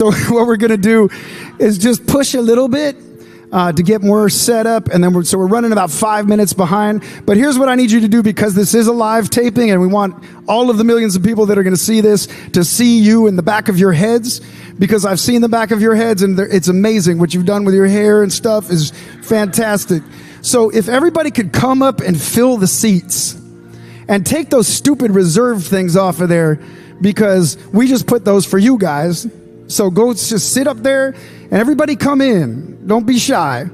So what we're going to do is just push a little bit to get more set up, and then we're running about 5 minutes behind. But here's what I need you to do, because this is a live taping, and we want all of the millions of people that are going to see this to see you in the back of your heads, because I've seen the back of your heads, and it's amazing. What you've done with your hair and stuff is fantastic. So if everybody could come up and fill the seats and take those stupid reserved things off of there, because we just put those for you guys. So go just sit up there, and everybody come in. Don't be shy.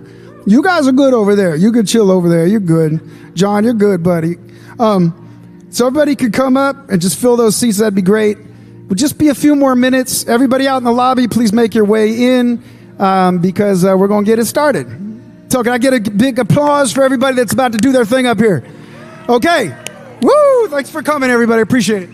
You guys are good over there. You can chill over there. You're good. John, you're good, buddy. So everybody could come up and just fill those seats. That'd be great. Would just be a few more minutes. Everybody out in the lobby, please make your way in, because we're going to get it started. So can I get a big applause for everybody that's about to do their thing up here? Okay. Woo! Thanks for coming, everybody. Appreciate it.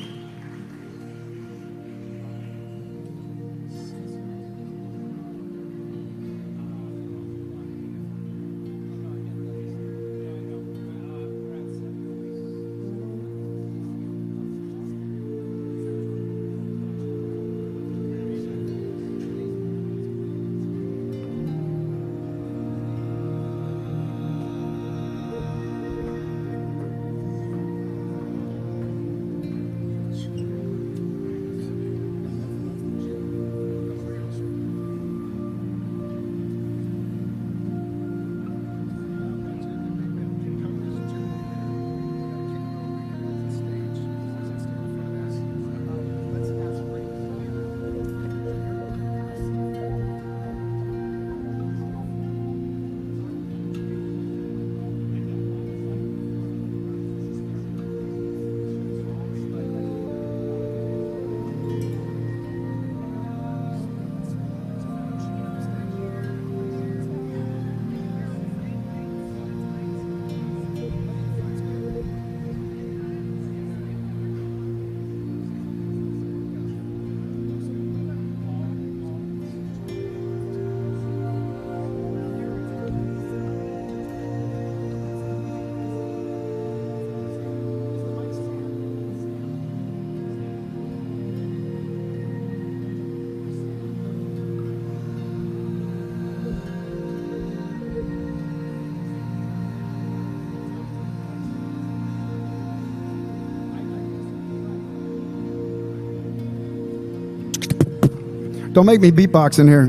Don't make me beatbox in here.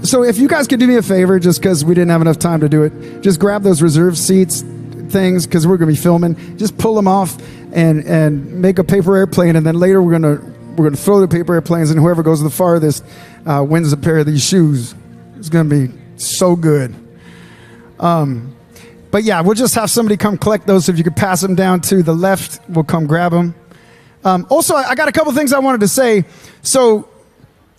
So if you guys could do me a favor, just because we didn't have enough time to do it, just grab those reserved seats things, because we're going to be filming. Just pull them off and make a paper airplane, and then later we're going to throw the paper airplanes, and whoever goes the farthest wins a pair of these shoes. It's going to be so good. But yeah, we'll just have somebody come collect those. So if you could pass them down to the left, we'll come grab them. Also, I got a couple things I wanted to say. So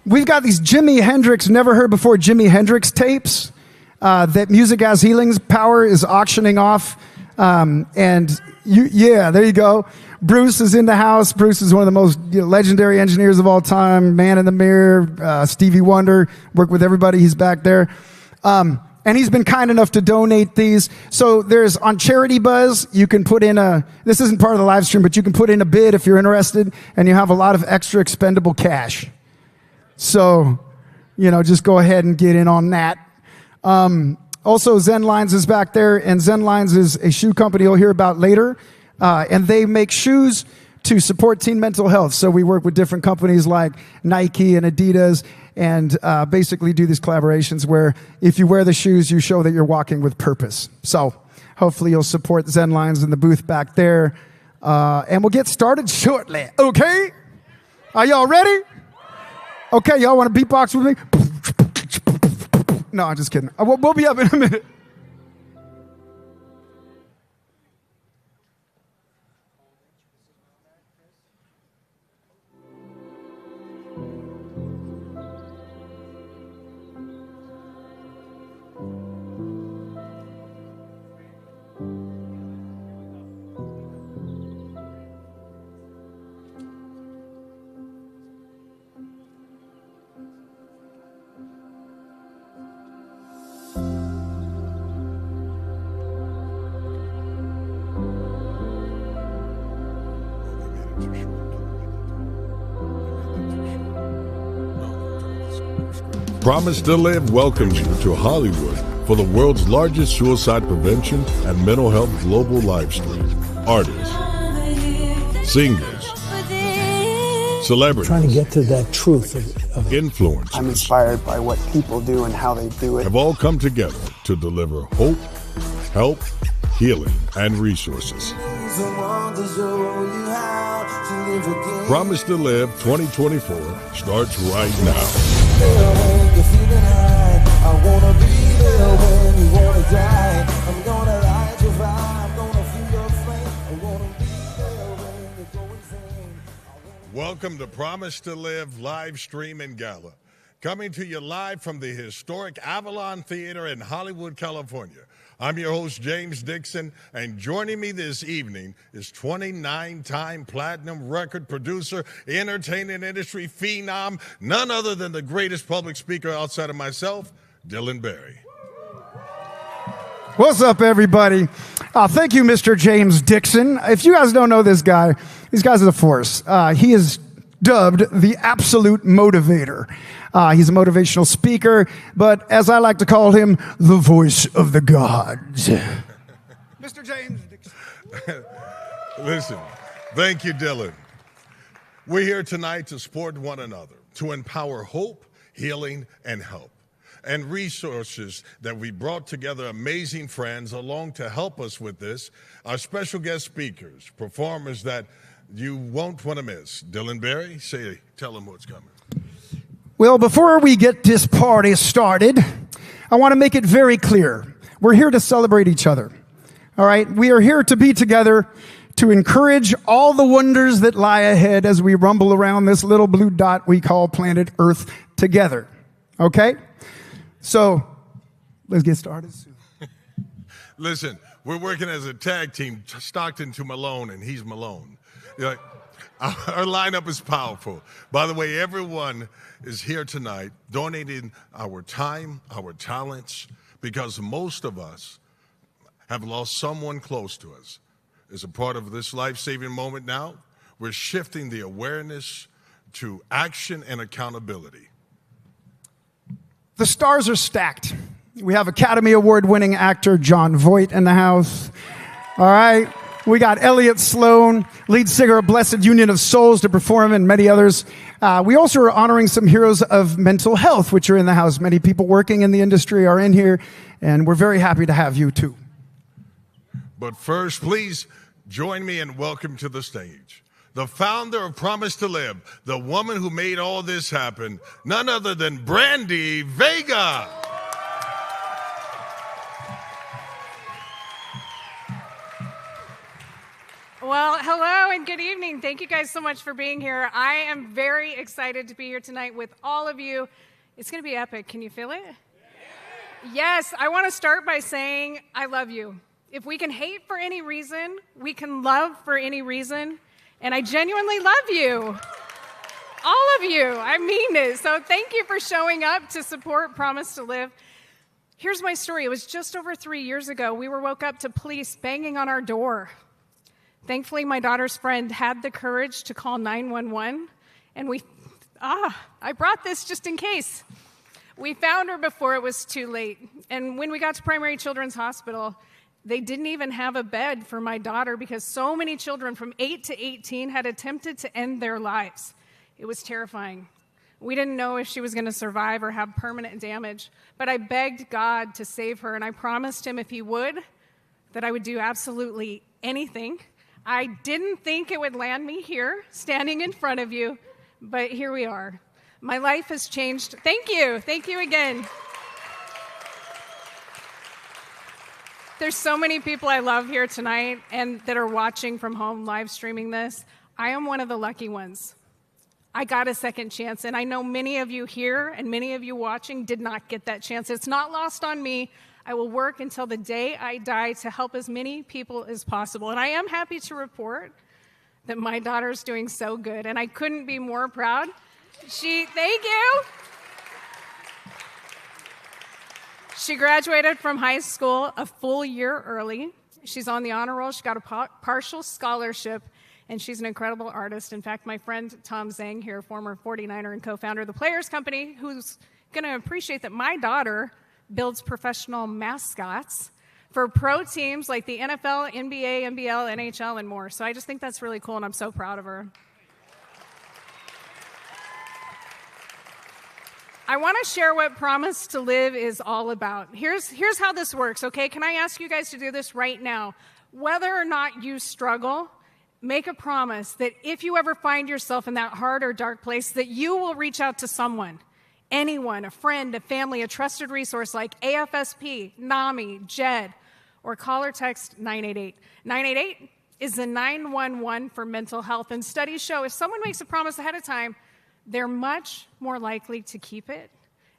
we've got these Jimi Hendrix, never heard before Jimi Hendrix tapes that Music As Healing's Power is auctioning off. There you go. Bruce is in the house. Bruce is one of the most legendary engineers of all time. Man in the Mirror, Stevie Wonder, worked with everybody. He's back there. And he's been kind enough to donate these. So there's on Charity Buzz, you can put in this isn't part of the live stream, but you can put in a bid if you're interested, and you have a lot of extra expendable cash. So, just go ahead and get in on that. Also, Zen Lines is back there, and Zen Lines is a shoe company you'll hear about later. And they make shoes to support teen mental health. So we work with different companies like Nike and Adidas, and basically do these collaborations where if you wear the shoes, you show that you're walking with purpose. So hopefully you'll support Zen Lines in the booth back there. And we'll get started shortly. Okay? Are y'all ready? Okay, y'all want to beatbox with me? No, I'm just kidding. We'll be up in a minute. Promise2Live welcomes you to Hollywood for the world's largest suicide prevention and mental health global live stream. Artists, singers, celebrities, trying to get to that truth of influencers. I'm inspired by what people do and how they do it. Have all come together to deliver hope, help, healing, and resources. Promise2Live 2024 starts right now. Welcome to Promise2Live live stream and gala. Coming to you live from the historic Avalon Theater in Hollywood, California. I'm your host, James Dixon, and joining me this evening is 29-time platinum record producer, entertainment industry phenom, none other than the greatest public speaker outside of myself, Dylan Barry. What's up, everybody? Thank you, Mr. James Dixon. If you guys don't know this guy, these guys are a force. He is dubbed the absolute motivator. He's a motivational speaker, but as I like to call him, the voice of the gods. Mr. James Dixon. Listen, thank you, Dylan. We're here tonight to support one another, to empower hope, healing, and help, and resources that we brought together amazing friends along to help us with this. Our special guest speakers, performers that you won't want to miss. Dylan Barry, tell them what's coming. Well, before we get this party started, I want to make it very clear. We're here to celebrate each other. All right? We are here to be together, to encourage all the wonders that lie ahead as we rumble around this little blue dot we call planet Earth together. Okay? So, let's get started soon. Listen, we're working as a tag team, Stockton to Malone, and he's Malone. Our lineup is powerful. By the way, everyone is here tonight donating our time, our talents, because most of us have lost someone close to us. As a part of this life-saving moment now, we're shifting the awareness to action and accountability. The stars are stacked. We have Academy Award-winning actor Jon Voight in the house. All right. We got Elliot Sloan, lead singer of Blessed Union of Souls, to perform, and many others. We also are honoring some heroes of mental health, which are in the house. Many people working in the industry are in here, and we're very happy to have you, too. But first, please join me and welcome to the stage the founder of Promise2Live, the woman who made all this happen, none other than Brandy Vega. Well, hello and good evening. Thank you guys so much for being here. I am very excited to be here tonight with all of you. It's going to be epic. Can you feel it? Yes, I want to start by saying I love you. If we can hate for any reason, we can love for any reason. And I genuinely love you. All of you. I mean it. So thank you for showing up to support Promise2Live. Here's my story. It was just over 3 years ago. We were woke up to police banging on our door. Thankfully, my daughter's friend had the courage to call 911, and I brought this just in case. We found her before it was too late, and when we got to Primary Children's Hospital, they didn't even have a bed for my daughter because so many children from 8 to 18 had attempted to end their lives. It was terrifying. We didn't know if she was going to survive or have permanent damage, but I begged God to save her, and I promised him if he would, that I would do absolutely anything. I didn't think it would land me here, standing in front of you, but here we are. My life has changed. Thank you. Thank you again. There's so many people I love here tonight and that are watching from home, live streaming this. I am one of the lucky ones. I got a second chance, and I know many of you here and many of you watching did not get that chance. It's not lost on me. I will work until the day I die to help as many people as possible. And I am happy to report that my daughter's doing so good, and I couldn't be more proud. Thank you. She graduated from high school a full year early. She's on the honor roll. She got a partial scholarship, and she's an incredible artist. In fact, my friend Tom Zhang here, former 49er and co-founder of the Players Company, who's going to appreciate that my daughter builds professional mascots for pro teams like the NFL, NBA, NBL, NHL, and more. So I just think that's really cool, and I'm so proud of her. I want to share what Promise to Live is all about. Here's how this works, okay? Can I ask you guys to do this right now? Whether or not you struggle, make a promise that if you ever find yourself in that hard or dark place, that you will reach out to someone, anyone, a friend, a family, a trusted resource like AFSP, NAMI, JED, or call or text 988. 988 is the 911 for mental health, and studies show if someone makes a promise ahead of time, they're much more likely to keep it.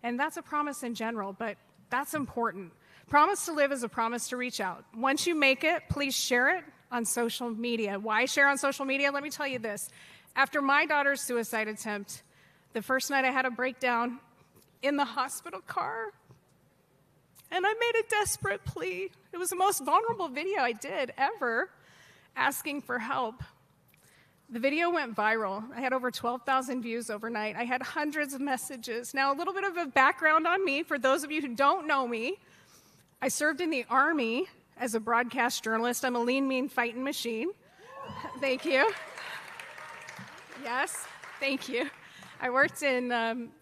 And that's a promise in general, but that's important. Promise to Live is a promise to reach out. Once you make it, please share it on social media. Why share on social media? Let me tell you this. After my daughter's suicide attempt, the first night I had a breakdown in the hospital car, and I made a desperate plea. It was the most vulnerable video I did ever, asking for help. The video went viral. I had over 12,000 views overnight. I had hundreds of messages. Now, a little bit of a background on me, for those of you who don't know me. I served in the Army as a broadcast journalist. I'm a lean, mean, fighting machine. Thank you. Yes, thank you. I worked in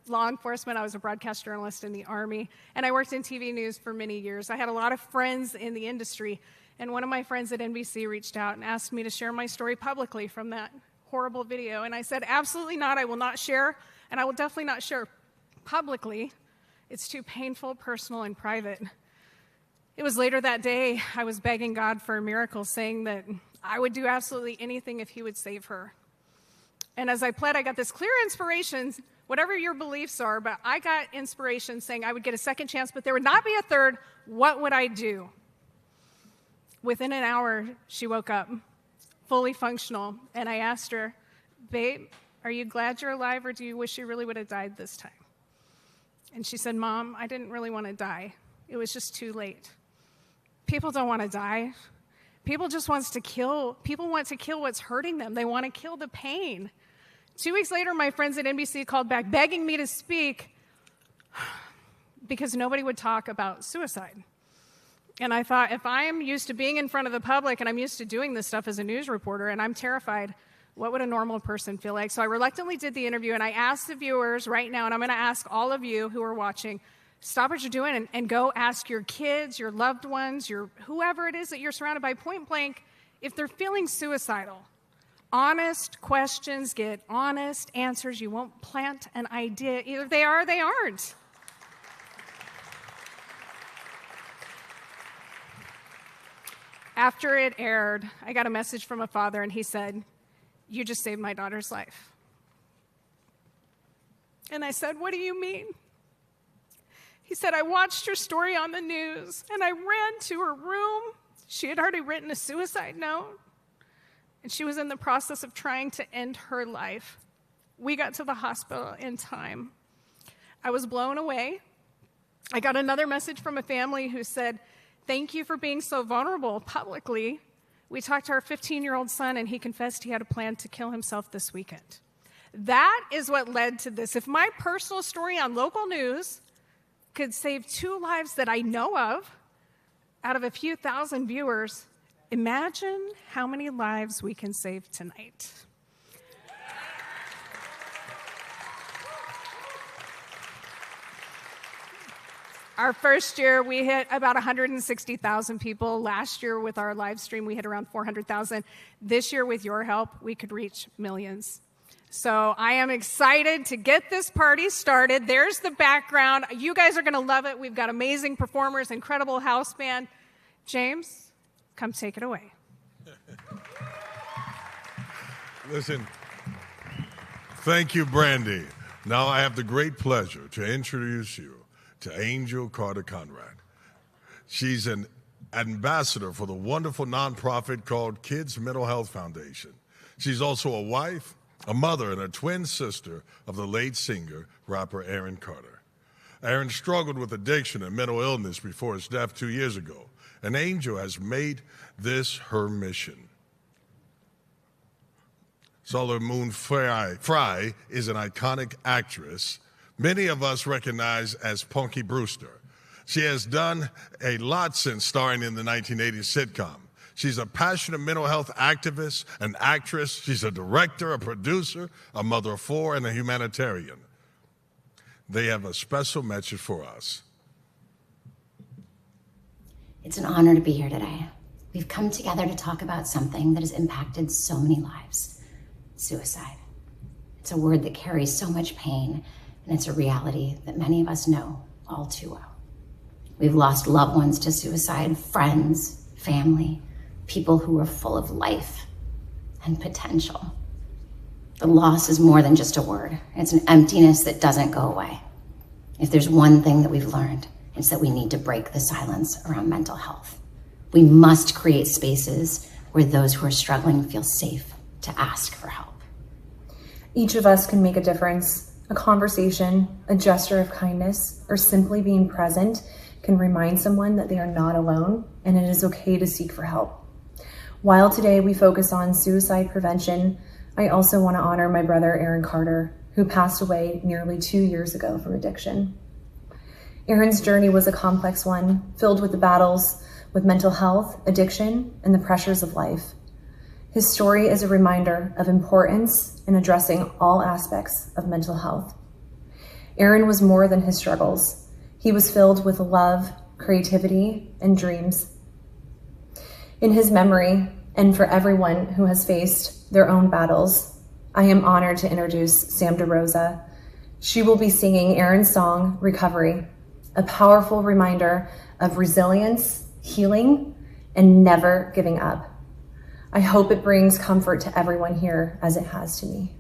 law enforcement. I was a broadcast journalist in the Army, and I worked in TV news for many years. I had a lot of friends in the industry, and one of my friends at NBC reached out and asked me to share my story publicly from that horrible video, and I said, absolutely not. I will not share, and I will definitely not share publicly. It's too painful, personal, and private. It was later that day I was begging God for a miracle, saying that I would do absolutely anything if he would save her. And as I pled, I got this clear inspiration, whatever your beliefs are, but I got inspiration saying I would get a second chance, but there would not be a third. What would I do? Within an hour, she woke up, fully functional, and I asked her, babe, are you glad you're alive, or do you wish you really would have died this time? And she said, Mom, I didn't really want to die. It was just too late. People don't want to die. People want to kill what's hurting them. They want to kill the pain. 2 weeks later, my friends at NBC called back begging me to speak because nobody would talk about suicide. And I thought, if I'm used to being in front of the public and I'm used to doing this stuff as a news reporter and I'm terrified, what would a normal person feel like? So I reluctantly did the interview, and I asked the viewers right now, and I'm going to ask all of you who are watching, stop what you're doing and go ask your kids, your loved ones, whoever it is that you're surrounded by, point blank, if they're feeling suicidal. Honest questions get honest answers. You won't plant an idea. Either they are or they aren't. After it aired, I got a message from a father, and he said, you just saved my daughter's life. And I said, what do you mean? He said, I watched your story on the news, and I ran to her room. She had already written a suicide note, and she was in the process of trying to end her life. We got to the hospital in time. I was blown away. I got another message from a family who said, thank you for being so vulnerable publicly. We talked to our 15-year-old son, and he confessed he had a plan to kill himself this weekend. That is what led to this. If my personal story on local news could save 2 lives that I know of out of a few thousand viewers, imagine how many lives we can save tonight. Our first year, we hit about 160,000 people. Last year, with our live stream, we hit around 400,000. This year, with your help, we could reach millions. So I am excited to get this party started. There's the background. You guys are going to love it. We've got amazing performers, incredible house band. James, come take it away. Listen, thank you, Brandy. Now I have the great pleasure to introduce you to Angel Carter Conrad. She's an ambassador for the wonderful nonprofit called Kids Mental Health Foundation. She's also a wife, a mother, and a twin sister of the late singer, rapper Aaron Carter. Aaron struggled with addiction and mental illness before his death 2 years ago, and Angel has made this her mission. Solar Moon Frye is an iconic actress, many of us recognize as Punky Brewster. She has done a lot since starring in the 1980s sitcom. She's a passionate mental health activist, an actress. She's a director, a producer, a mother of four, and a humanitarian. They have a special message for us. It's an honor to be here today. We've come together to talk about something that has impacted so many lives: suicide. It's a word that carries so much pain, and it's a reality that many of us know all too well. We've lost loved ones to suicide, friends, family, people who were full of life and potential. The loss is more than just a word. It's an emptiness that doesn't go away. If there's one thing that we've learned, it's that we need to break the silence around mental health. We must create spaces where those who are struggling feel safe to ask for help. Each of us can make a difference. A conversation, a gesture of kindness, or simply being present can remind someone that they are not alone and it is okay to seek for help. While today we focus on suicide prevention, I also want to honor my brother Aaron Carter, who passed away nearly 2 years ago from addiction. Aaron's journey was a complex one, filled with the battles with mental health, addiction, and the pressures of life. His story is a reminder of importance in addressing all aspects of mental health. Aaron was more than his struggles. He was filled with love, creativity, and dreams. In his memory, and for everyone who has faced their own battles, I am honored to introduce Sam DeRosa. She will be singing Aaron's song, Recovery, a powerful reminder of resilience, healing, and never giving up. I hope it brings comfort to everyone here as it has to me.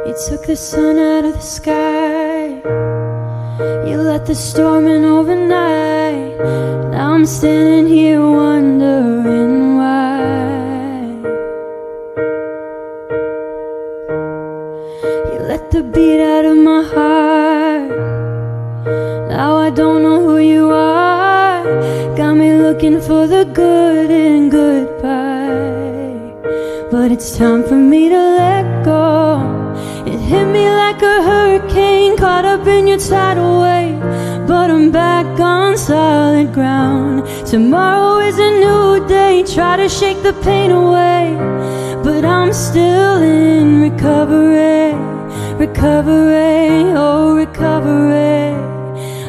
You took the sun out of the sky, you let the storm in overnight. Now I'm standing here wondering why. You let the beat out of my heart. Now I don't know who you are. Got me looking for the good in goodbye. But it's time for me to let go. It hit me like a hurricane, caught up in your tidal wave. But I'm back on solid ground. Tomorrow is a new day, try to shake the pain away. But I'm still in recovery, recovery, oh recovery.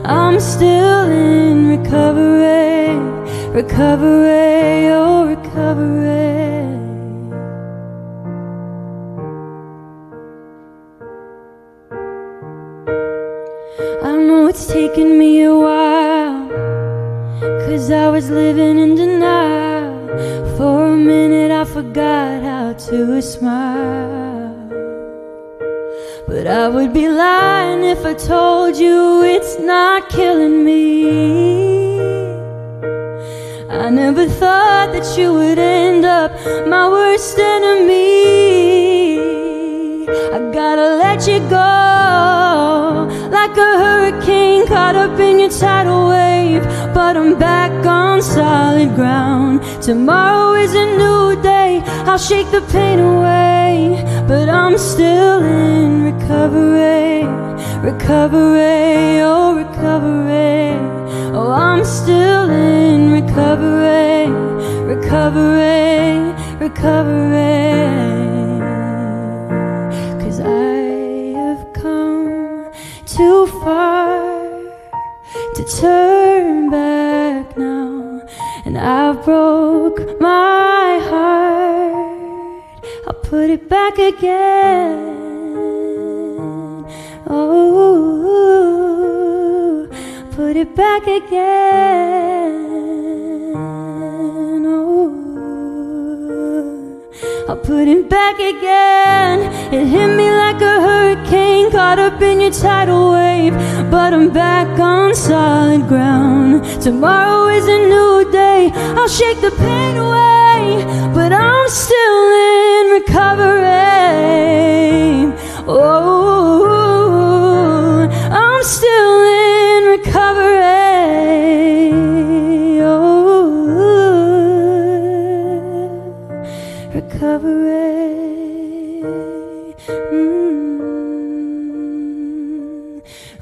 I'm still in recovery, recovery, oh recovery. I know it's taken me a while, 'cause I was living in denial. For a minute I forgot how to smile. But I would be lying if I told you it's not killing me. I never thought that you would end up my worst enemy. I gotta let you go, like a hurricane caught up in your tidal wave. But I'm back on solid ground. Tomorrow is a new day, I'll shake the pain away. But I'm still in recovery, recovery, oh recovery. Oh, I'm still in recovery, recovery, recovery. 'Cause I have come too far to turn back now. And I broke my heart, I'll put it back again. Oh, put it back again. Oh. I'll put it back again. It hit me like a hurricane, caught up in your tidal wave, but I'm back on solid ground. Tomorrow is a new day, I'll shake the pain away, but I'm still in recovery. Oh, I'm still in recovery. Oh, recovery.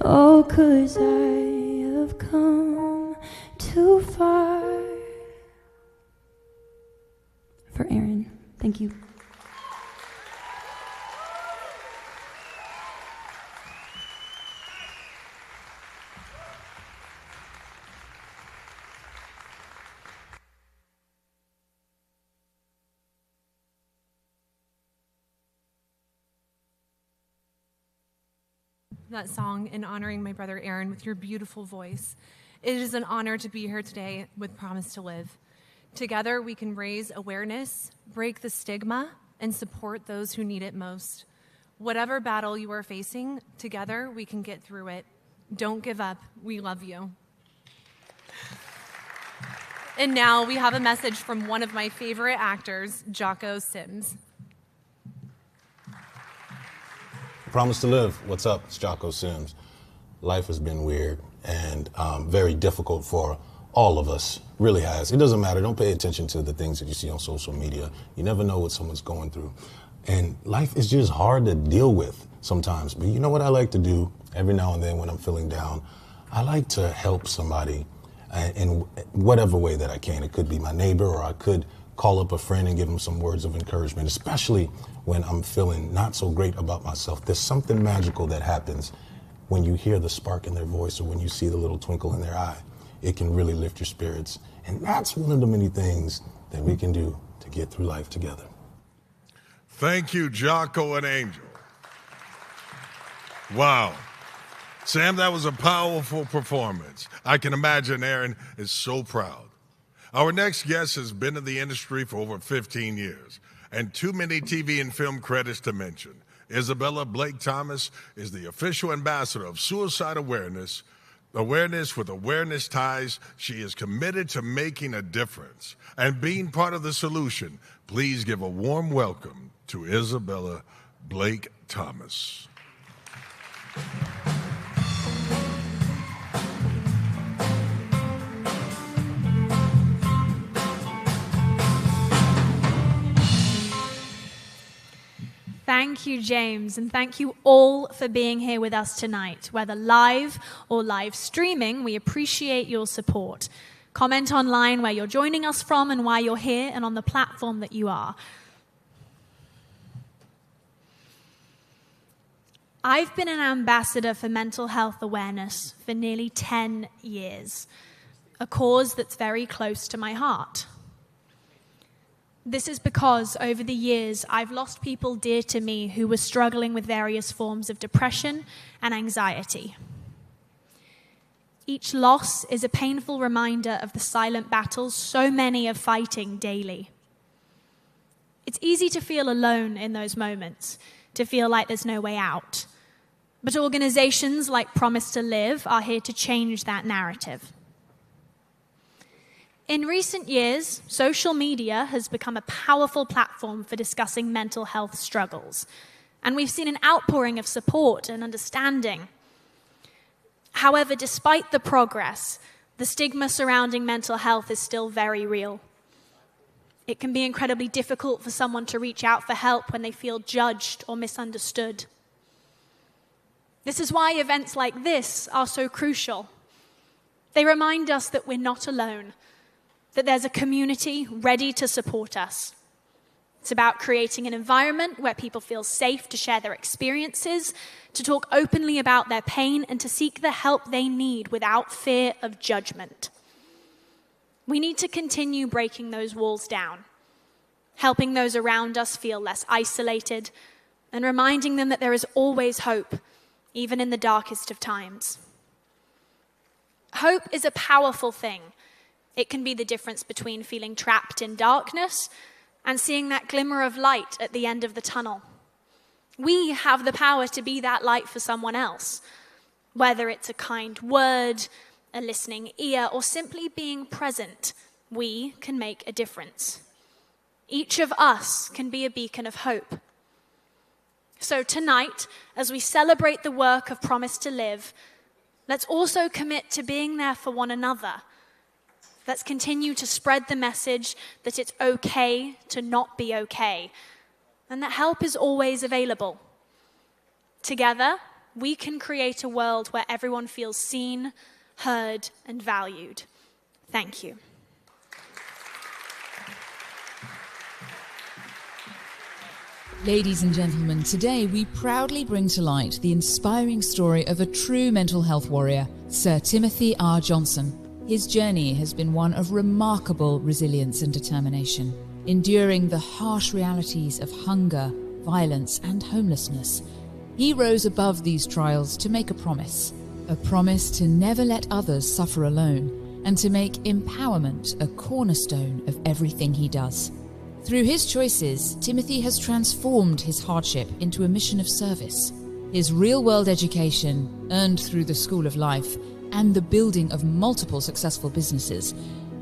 Oh, 'cause I have come too far. For Aaron, thank you. That song and honoring my brother Aaron with your beautiful voice. It is an honor to be here today with Promise to Live. Together we can raise awareness, break the stigma, and support those who need it most. Whatever battle you are facing, together we can get through it. Don't give up. We love you. And now we have a message from one of my favorite actors, Jocko Sims. Promise to Live. What's up? It's Jocko Sims. Life has been weird and very difficult for all of us. Really has. It doesn't matter. Don't pay attention to the things that you see on social media. You never know what someone's going through. And life is just hard to deal with sometimes. But you know what I like to do every now and then when I'm feeling down? I like to help somebody in whatever way that I can. It could be my neighbor, or I could call up a friend and give them some words of encouragement, especially when I'm feeling not so great about myself. There's something magical that happens when you hear the spark in their voice or when you see the little twinkle in their eye. It can really lift your spirits. And that's one of the many things that we can do to get through life together. Thank you, Jocko and Angel. Wow. Sam, that was a powerful performance. I can imagine Aaron is so proud. Our next guest has been in the industry for over 15 years, and too many TV and film credits to mention. Isabella Blake Thomas is the official ambassador of suicide awareness with Awareness Ties. She is committed to making a difference and being part of the solution. Please give a warm welcome to Isabella Blake Thomas. Thank you, James, and thank you all for being here with us tonight. Whether live or live streaming, we appreciate your support. Comment online where you're joining us from and why you're here, and on the platform that you are. I've been an ambassador for mental health awareness for nearly 10 years, a cause that's very close to my heart. This is because over the years, I've lost people dear to me who were struggling with various forms of depression and anxiety. Each loss is a painful reminder of the silent battles so many are fighting daily. It's easy to feel alone in those moments, to feel like there's no way out. But organizations like Promise2Live are here to change that narrative. In recent years, social media has become a powerful platform for discussing mental health struggles, and we've seen an outpouring of support and understanding. However, despite the progress, the stigma surrounding mental health is still very real. It can be incredibly difficult for someone to reach out for help when they feel judged or misunderstood. This is why events like this are so crucial. They remind us that we're not alone, that there's a community ready to support us. It's about creating an environment where people feel safe to share their experiences, to talk openly about their pain, and to seek the help they need without fear of judgment. We need to continue breaking those walls down, helping those around us feel less isolated, and reminding them that there is always hope, even in the darkest of times. Hope is a powerful thing. It can be the difference between feeling trapped in darkness and seeing that glimmer of light at the end of the tunnel. We have the power to be that light for someone else, whether it's a kind word, a listening ear, or simply being present. We can make a difference. Each of us can be a beacon of hope. So tonight, as we celebrate the work of Promise to Live, let's also commit to being there for one another. Let's continue to spread the message that it's okay to not be okay, and that help is always available. Together, we can create a world where everyone feels seen, heard, and valued. Thank you. Ladies and gentlemen, today we proudly bring to light the inspiring story of a true mental health warrior, Sir Timothy R. Johnson. His journey has been one of remarkable resilience and determination, enduring the harsh realities of hunger, violence, and homelessness. He rose above these trials to make a promise to never let others suffer alone, and to make empowerment a cornerstone of everything he does. Through his choices, Timothy has transformed his hardship into a mission of service. His real-world education, earned through the School of Life, and the building of multiple successful businesses,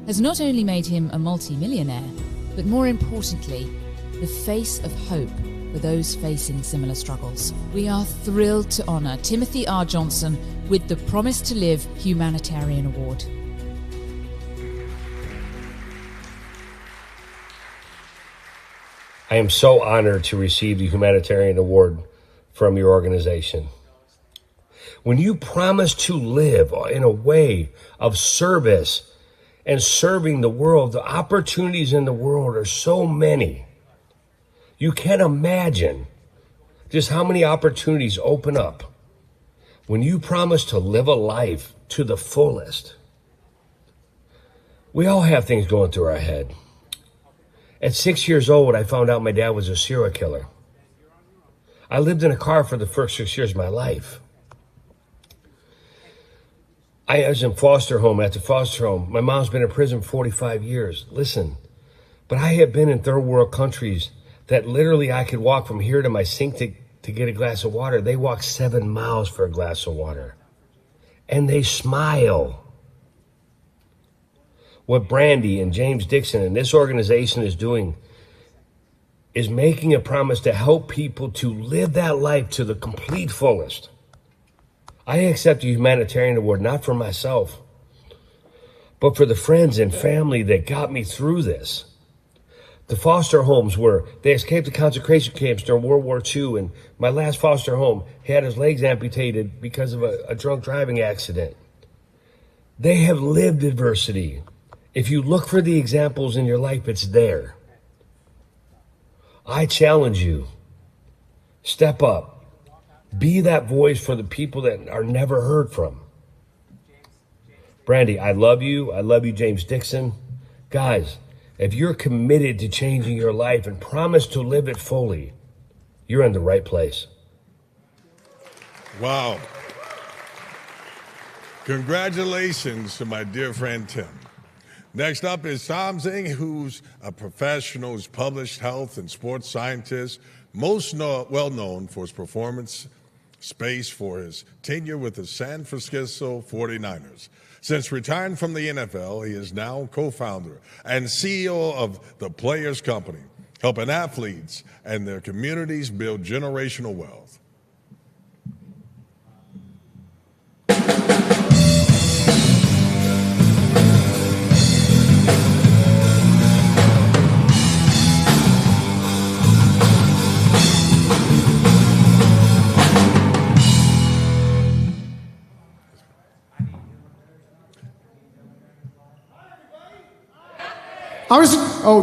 has not only made him a multi-millionaire, but more importantly, the face of hope for those facing similar struggles. We are thrilled to honour Timothy R. Johnson with the Promise to Live Humanitarian Award. I am so honored to receive the Humanitarian Award from your organization. When you promise to live in a way of service and serving the world, the opportunities in the world are so many. You can't imagine just how many opportunities open up when you promise to live a life to the fullest. We all have things going through our head. At 6 years old, I found out my dad was a serial killer. I lived in a car for the first 6 years of my life. I was in foster home after foster home. My mom's been in prison for 45 years. Listen, but I have been in third world countries that literally I could walk from here to my sink to get a glass of water. They walk 7 miles for a glass of water. And they smile. What Brandy and James Dixon and this organization is doing is making a promise to help people to live that life to the complete fullest. I accept the Humanitarian Award not for myself, but for the friends and family that got me through this. The foster homes they escaped the concentration camps during World War II, and my last foster home had his legs amputated because of a drunk driving accident. They have lived adversity. If you look for the examples in your life, it's there. I challenge you, step up, be that voice for the people that are never heard from. Brandy, I love you, James Dixon. Guys, if you're committed to changing your life and promise to live it fully, you're in the right place. Wow. Congratulations to my dear friend Tim. Next up is Sam Singh, who's a professional, who's published health and sports scientist, well known for his performance space for his tenure with the San Francisco 49ers. Since retiring from the NFL, he is now co-founder and CEO of the Players Company, helping athletes and their communities build generational wealth.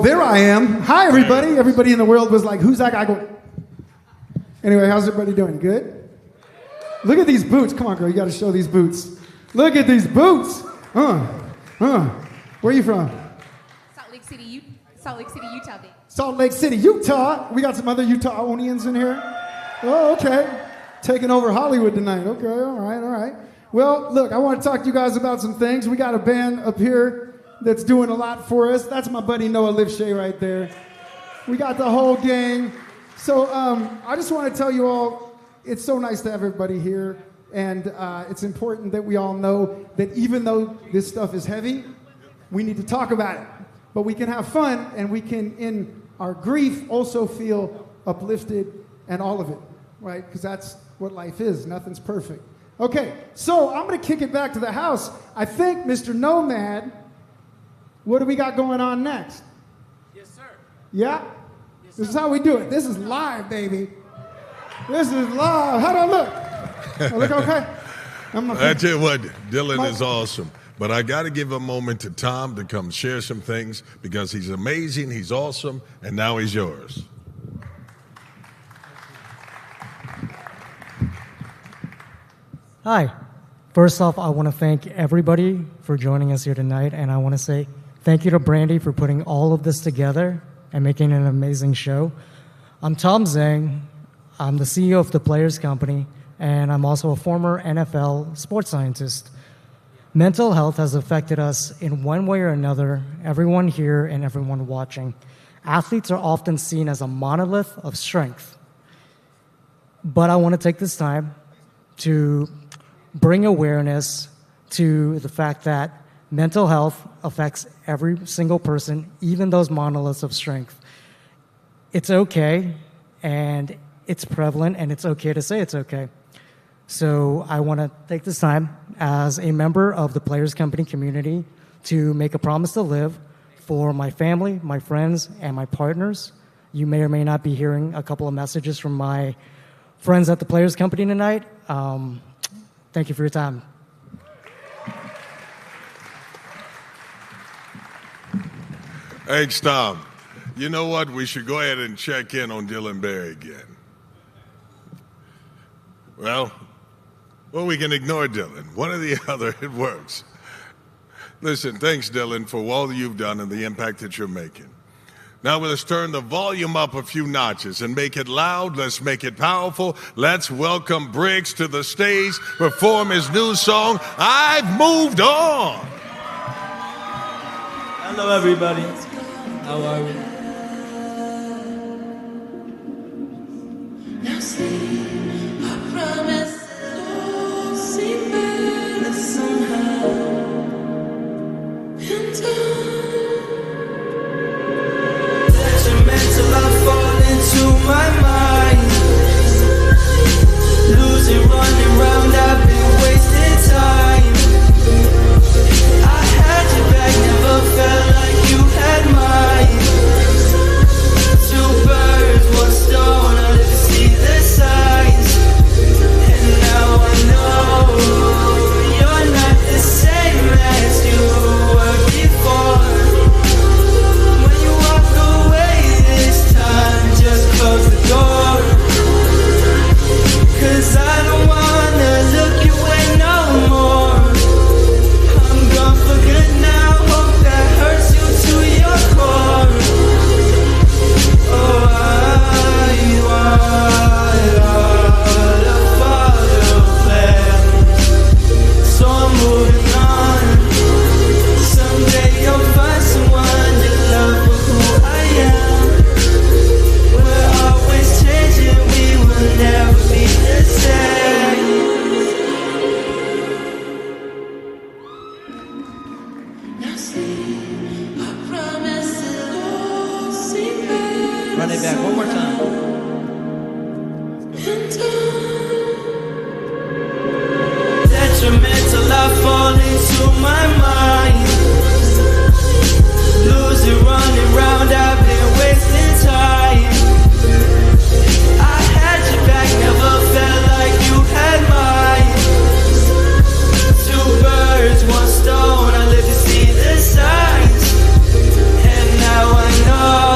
There I am. Hi, everybody. Everybody in the world was like, who's that guy going? Anyway, how's everybody doing? Good? Look at these boots. Come on, girl. You got to show these boots. Look at these boots. Where are you from? Salt Lake City, Utah. Salt Lake City, Utah. We got some other Utahonians in here. Oh, okay. Taking over Hollywood tonight. Okay, all right. Well, look, I want to talk to you guys about some things. We got a band up here that's doing a lot for us. That's my buddy Noah Liveshay right there. We got the whole gang. So I just want to tell you all, it's so nice to have everybody here. And it's important that we all know that even though this stuff is heavy, we need to talk about it. But we can have fun, and we can, in our grief, also feel uplifted and all of it, right? Because that's what life is. Nothing's perfect. Okay, so I'm going to kick it back to the house. I think, Mr. Nomad, what do we got going on next? Yes, sir. Yeah? Yes, this is how we do it. This is live, baby. This is live. How do I look? I look okay? I tell you what, Dylan is awesome. But I got to give a moment to Tom to come share some things because he's amazing, he's awesome, and now he's yours. Hi. First off, I want to thank everybody for joining us here tonight, and I want to say thank you to Brandy for putting all of this together and making an amazing show. I'm Tom Zhang. I'm the CEO of the Players Company, and I'm also a former NFL sports scientist. Mental health has affected us in one way or another, everyone here and everyone watching. Athletes are often seen as a monolith of strength. But I want to take this time to bring awareness to the fact that mental health affects every single person, even those monoliths of strength. It's okay, and it's prevalent, and it's okay to say it's okay. So I want to take this time as a member of the Players Company community to make a promise to live for my family, my friends, and my partners. You may or may not be hearing a couple of messages from my friends at the Players Company tonight. Thank you for your time. Thanks, Tom. You know what? We should go ahead and check in on Dylan Berry again. Well, we can ignore Dylan. One or the other, it works. Listen, thanks, Dylan, for all that you've done and the impact that you're making. Now let's turn the volume up a few notches and make it loud. Let's make it powerful. Let's welcome Briggs to the stage, perform his new song, I've Moved On. Hello, everybody. How are we? Now see, I promise it'll seem better somehow. In time. Detrimental, I fall into my mind. Losing, running round, I've been wasting time. I had your back, never felt like you had mine. Two birds, one stone, I live to see the signs. And now I know you're not the same as you were before. When you walk away this time, just close the door. 'Cause I don't wanna look your way no more. I'm gone for good now, hope that hurts you to your core. Oh, I want all of Father plans, so I'm moving on. Someday you'll find someone to love for who I am. We're always changing, we will never be the same. Now see, I promise it'll seem better. Run it back one more time. in time. Detrimental, I fall into my mind. Losing, running round, I've been wasting time. I had your back, never felt like you had mine. Two birds, one stone, I live to see the signs. And now I know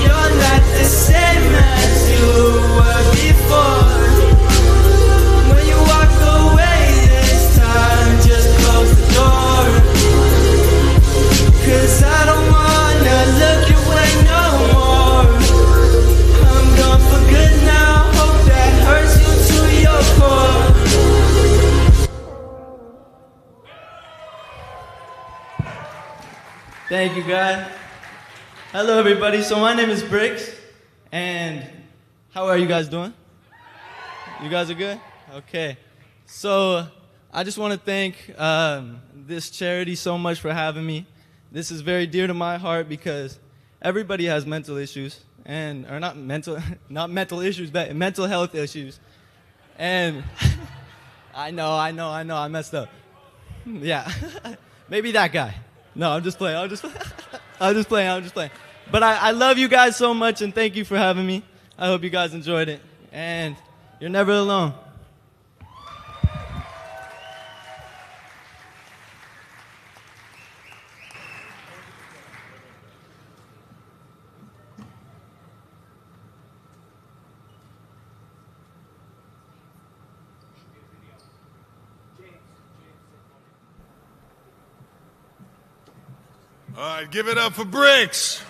you're not the same as you were before. When you walk away this time, just close the door. 'Cause I don't wanna look your way no more. I'm gone for good now, hope that hurts you to your core. Thank you, guys. Hello, everybody. So my name is Briggs, and how are you guys doing? You guys are good? Okay. So I just want to thank this charity so much for having me. This is very dear to my heart because everybody has mental issues, or not mental issues, but mental health issues. And I know, I messed up. Yeah, maybe that guy. No, I'm just playing. I'm just playing. But I love you guys so much, and thank you for having me. I hope you guys enjoyed it, and you're never alone. All right, give it up for Bricks.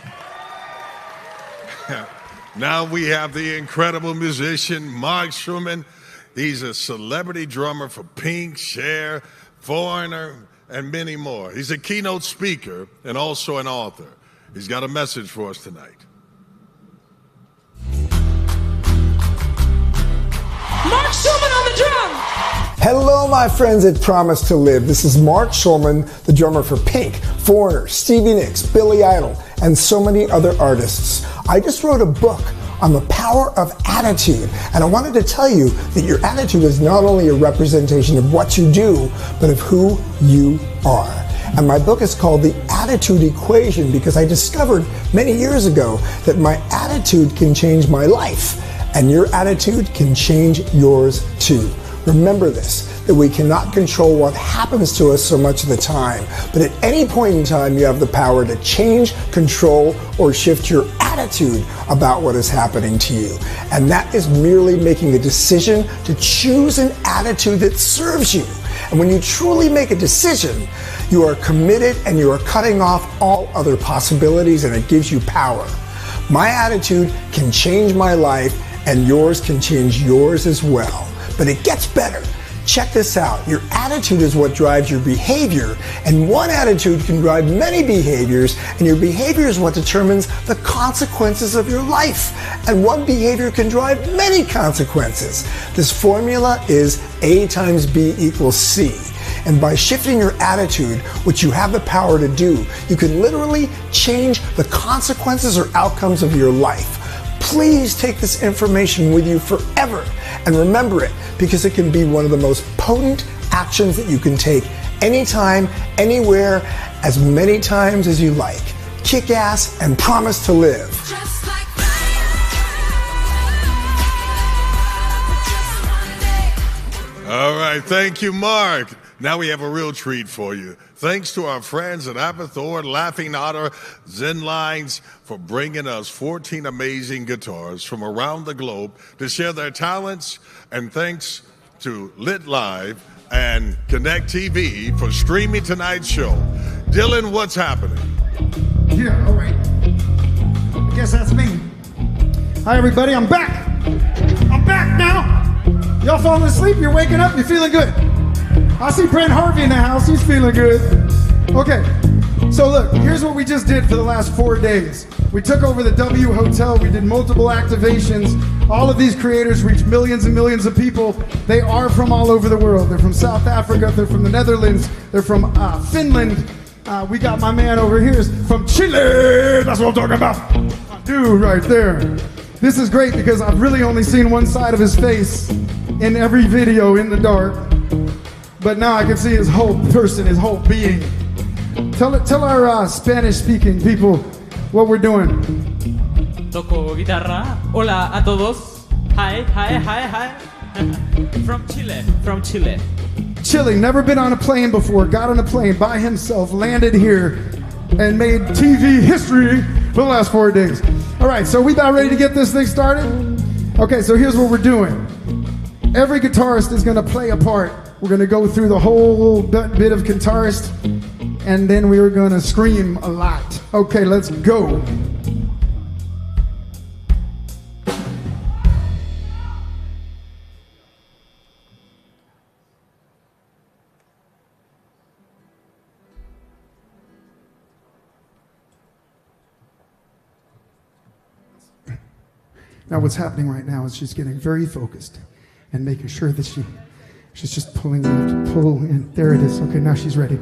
Now we have the incredible musician, Mark Schumann. He's a celebrity drummer for Pink, Cher, Foreigner, and many more. He's a keynote speaker and also an author. He's got a message for us tonight. Mark Schumann on the drum. Hello, my friends at Promise to Live. This is Mark Schulman, the drummer for Pink, Foreigner, Stevie Nicks, Billy Idol, and so many other artists. I just wrote a book on the power of attitude, and I wanted to tell you that your attitude is not only a representation of what you do, but of who you are. And my book is called The Attitude Equation because I discovered many years ago that my attitude can change my life, and your attitude can change yours too. Remember this, that we cannot control what happens to us so much of the time, but at any point in time you have the power to change, control, or shift your attitude about what is happening to you. And that is merely making the decision to choose an attitude that serves you. And when you truly make a decision, you are committed and you are cutting off all other possibilities, and it gives you power. My attitude can change my life, and yours can change yours as well. But it gets better. Check this out. Your attitude is what drives your behavior, and one attitude can drive many behaviors, and your behavior is what determines the consequences of your life. And one behavior can drive many consequences. This formula is A times B equals C. And by shifting your attitude, which you have the power to do, you can literally change the consequences or outcomes of your life. Please take this information with you forever and remember it, because it can be one of the most potent actions that you can take anytime, anywhere, as many times as you like. Kick ass and promise to live. All right, thank you, Mark. Now we have a real treat for you. Thanks to our friends at Apathor, Laughing Otter, Zen Lines for bringing us 14 amazing guitars from around the globe to share their talents. And thanks to Lit Live and Connect TV for streaming tonight's show. Dylan, what's happening? Yeah, all right. I guess that's me. Hi, everybody. I'm back. I'm back now. Y'all falling asleep? You're waking up? You're feeling good? I see Brent Harvey in the house. He's feeling good. Okay, so look, here's what we just did for the last 4 days. We took over the W Hotel. We did multiple activations. All of these creators reached millions and millions of people. They are from all over the world. They're from South Africa. They're from the Netherlands. They're from Finland. We got my man over here from Chile. That's what I'm talking about. Dude, right there. This is great because I've really only seen one side of his face in every video in the dark. But now I can see his whole person, his whole being. Tell our Spanish-speaking people what we're doing. Toco guitarra. Hola a todos. Hi, hi, hi, hi. From Chile. Chile, never been on a plane before, got on a plane by himself, landed here, and made TV history for the last 4 days. All right, so we about ready to get this thing started? Okay, so here's what we're doing. Every guitarist is gonna play a part. We're gonna go through the whole bit of guitarist, and then we're gonna scream a lot. Okay, let's go. Now what's happening right now is she's getting very focused and making sure that she's just pulling in to pull in. There it is. Okay, now she's ready.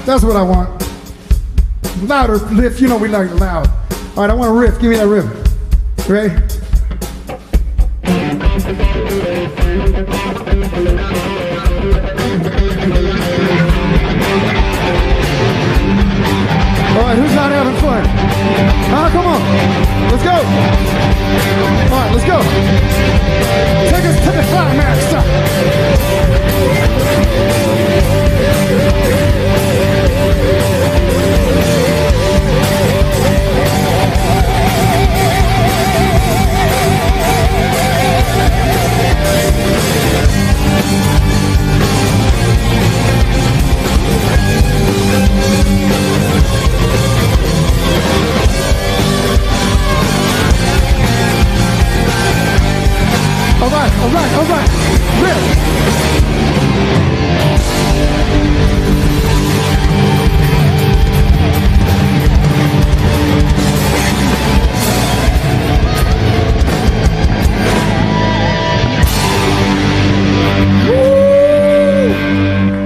That's what I want. Louder lift, you know we like it loud. All right, I want a riff. Give me that riff. Ready? All right, who's not having fun? Come on. Let's go. All right, let's go. Take us to the climax. All right. Riff.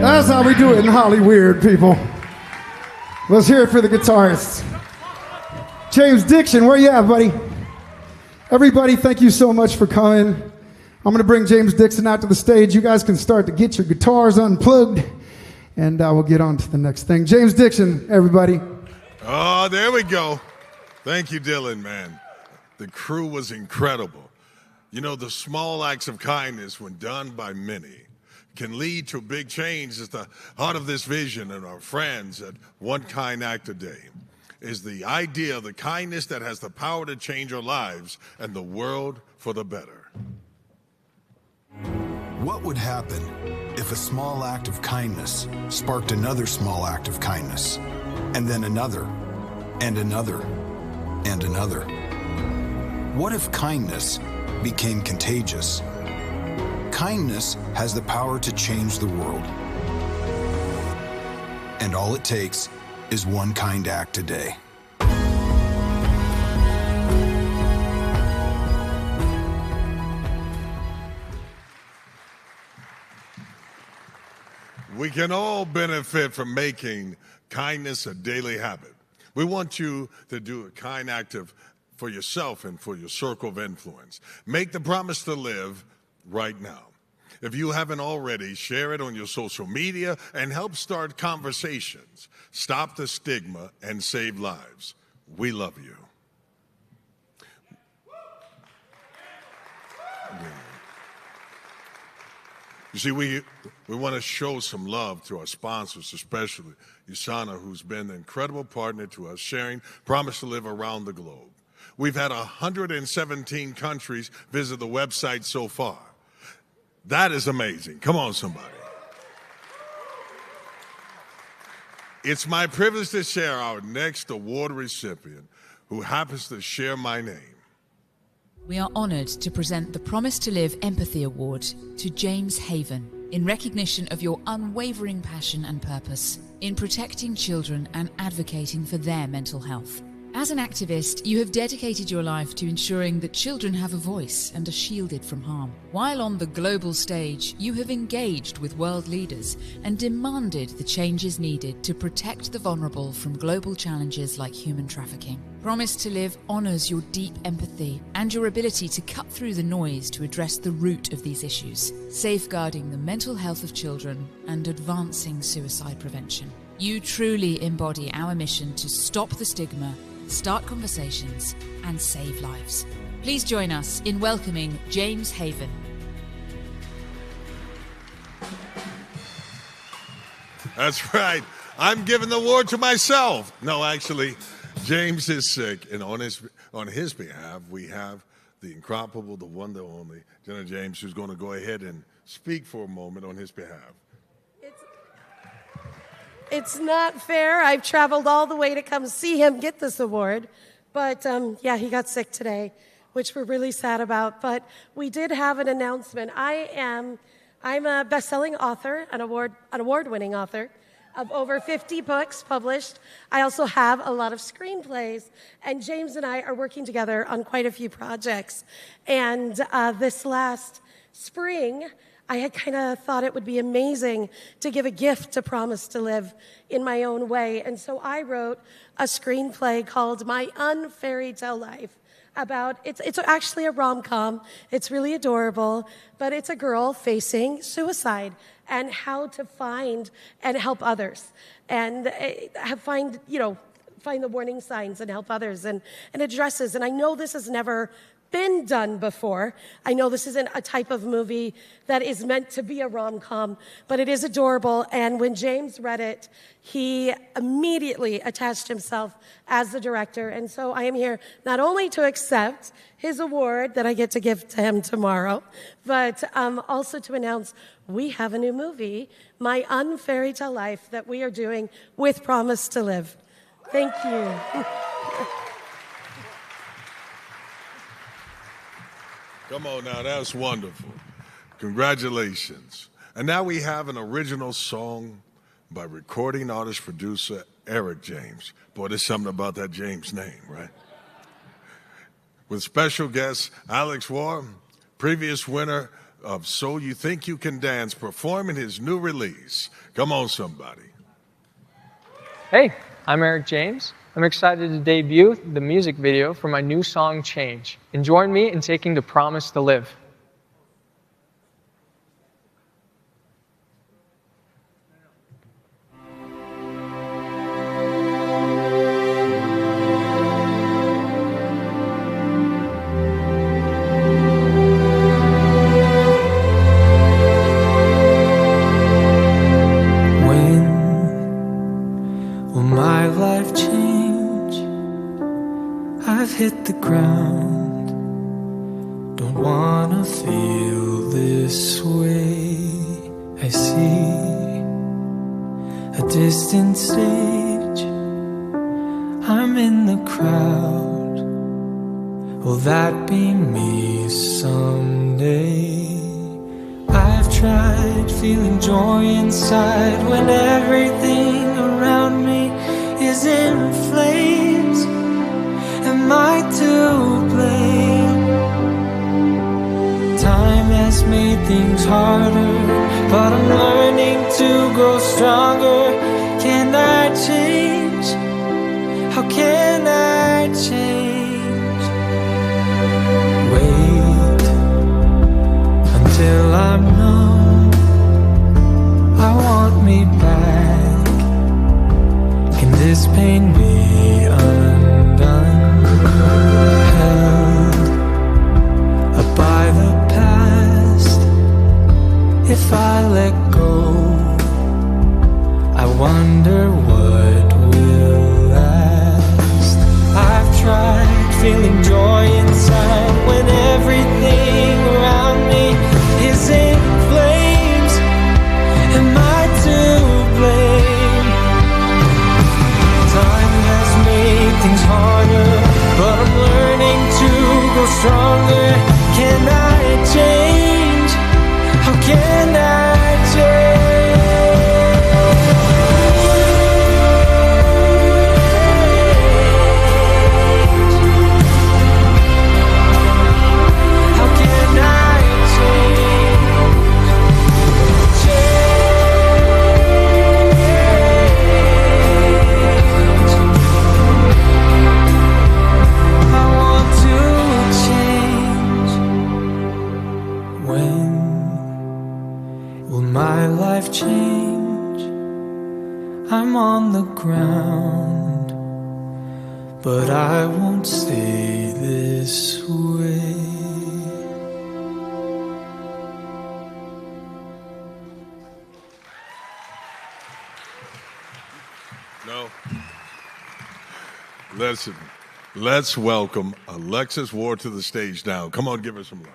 That's how we do it in Hollywood, people. Let's hear it for the guitarists. James Dixon, where you at, buddy? Everybody, thank you so much for coming. I'm going to bring James Dixon out to the stage. You guys can start to get your guitars unplugged, and we'll get on to the next thing. James Dixon, everybody. Oh, there we go. Thank you, Dylan, man. The crew was incredible. You know, the small acts of kindness, when done by many, can lead to big change. At the heart of this vision and our friends at One Kind Act a Day is the idea of the kindness that has the power to change our lives and the world for the better. What would happen if a small act of kindness sparked another small act of kindness, and then another, and another, and another? What if kindness became contagious? Kindness has the power to change the world. And all it takes is one kind act a day. We can all benefit from making kindness a daily habit. We want you to do a kind act for yourself and for your circle of influence. Make the promise to live right now. If you haven't already, share it on your social media and help start conversations. Stop the stigma and save lives. We love you. You see, we want to show some love to our sponsors, especially Usana, who's been an incredible partner to us, sharing Promise to Live around the globe. We've had 117 countries visit the website so far. That is amazing. Come on, somebody. It's my privilege to share our next award recipient, who happens to share my name. We are honoured to present the Promise to Live Empathy Award to James Haven in recognition of your unwavering passion and purpose in protecting children and advocating for their mental health. As an activist, you have dedicated your life to ensuring that children have a voice and are shielded from harm. While on the global stage, you have engaged with world leaders and demanded the changes needed to protect the vulnerable from global challenges like human trafficking. Promise to Live honours your deep empathy and your ability to cut through the noise to address the root of these issues, safeguarding the mental health of children and advancing suicide prevention. You truly embody our mission to stop the stigma, start conversations, and save lives. Please join us in welcoming James Haven. That's right. I'm giving the award to myself. No, actually, James is sick, and on his behalf, we have the incomparable, the one, the only, Jenna James, who's going to go ahead and speak for a moment on his behalf. It's not fair. I've traveled all the way to come see him get this award. But yeah, he got sick today, which we're really sad about. But we did have an announcement. I'm a best-selling author, an award-winning author of over 50 books published. I also have a lot of screenplays. And James and I are working together on quite a few projects. And this last spring, I had kind of thought it would be amazing to give a gift to Promise to Live in my own way. And so I wrote a screenplay called My Unfairy Tale Life. It's actually a rom-com. It's really adorable, but it's a girl facing suicide and how to find and help others and find the warning signs and help others and addresses. And I know this has never been done before. I know this isn't a type of movie that is meant to be a rom-com, but it is adorable. And when James read it, he immediately attached himself as the director. And so I am here not only to accept his award that I get to give to him tomorrow, but also to announce we have a new movie, My Unfairy Tale Life, that we are doing with Promise to Live. Thank you. Come on now, that's wonderful. Congratulations. And now we have an original song by recording artist, producer Eric James. Boy, there's something about that James name, right? With special guest Alex Warr, previous winner of So You Think You Can Dance, performing his new release. Come on, somebody. Hey, I'm Eric James. I'm excited to debut the music video for my new song, Change. And join me in taking the Promise to Live. When will my life change? I've hit the ground. Don't wanna feel this way. I see a distant stage. I'm in the crowd. Will that be me someday? I've tried feeling joy inside when everything around me is in flames. Am I to blame? Time has made things harder, but I'm learning to grow stronger. Can I change? How can I change? Wait until I'm numb. I want me back. Can this pain be undone? Held up by the past. If I let go, I wonder what will last. I've tried feeling joy inside when everything around me is in flames. Am I to blame? Time has made things harder, but I'm learning to grow stronger. Can I change? How can I change? I'm on the ground, but I won't stay this way. No. Listen, let's welcome Alexis Ward to the stage now. Come on, give her some love.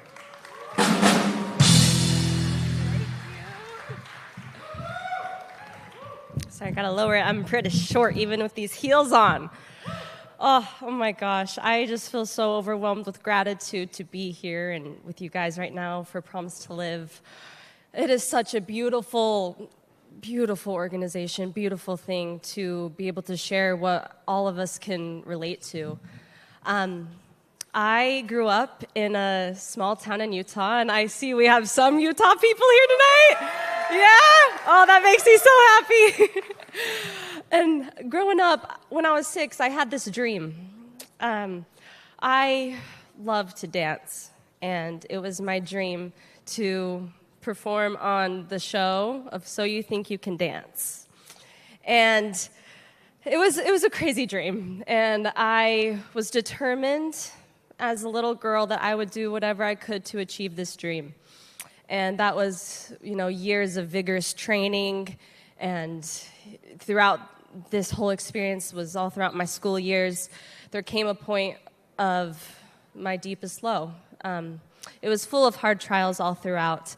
Sorry, I gotta lower it. I'm pretty short even with these heels on. Oh my gosh. I just feel so overwhelmed with gratitude to be here and with you guys right now for Promise to Live. It is such a beautiful, beautiful organization, beautiful thing to be able to share what all of us can relate to. I grew up in a small town in Utah, and I see we have some Utah people here tonight. Yeah? Oh, that makes me so happy. And growing up, when I was 6, I had this dream. I love to dance, and it was my dream to perform on the show of So You Think You Can Dance. And it was a crazy dream, and I was determined as a little girl that I would do whatever I could to achieve this dream. And that was, years of vigorous training, and throughout this whole experience was all throughout my school years. There came a point of my deepest low. It was full of hard trials all throughout.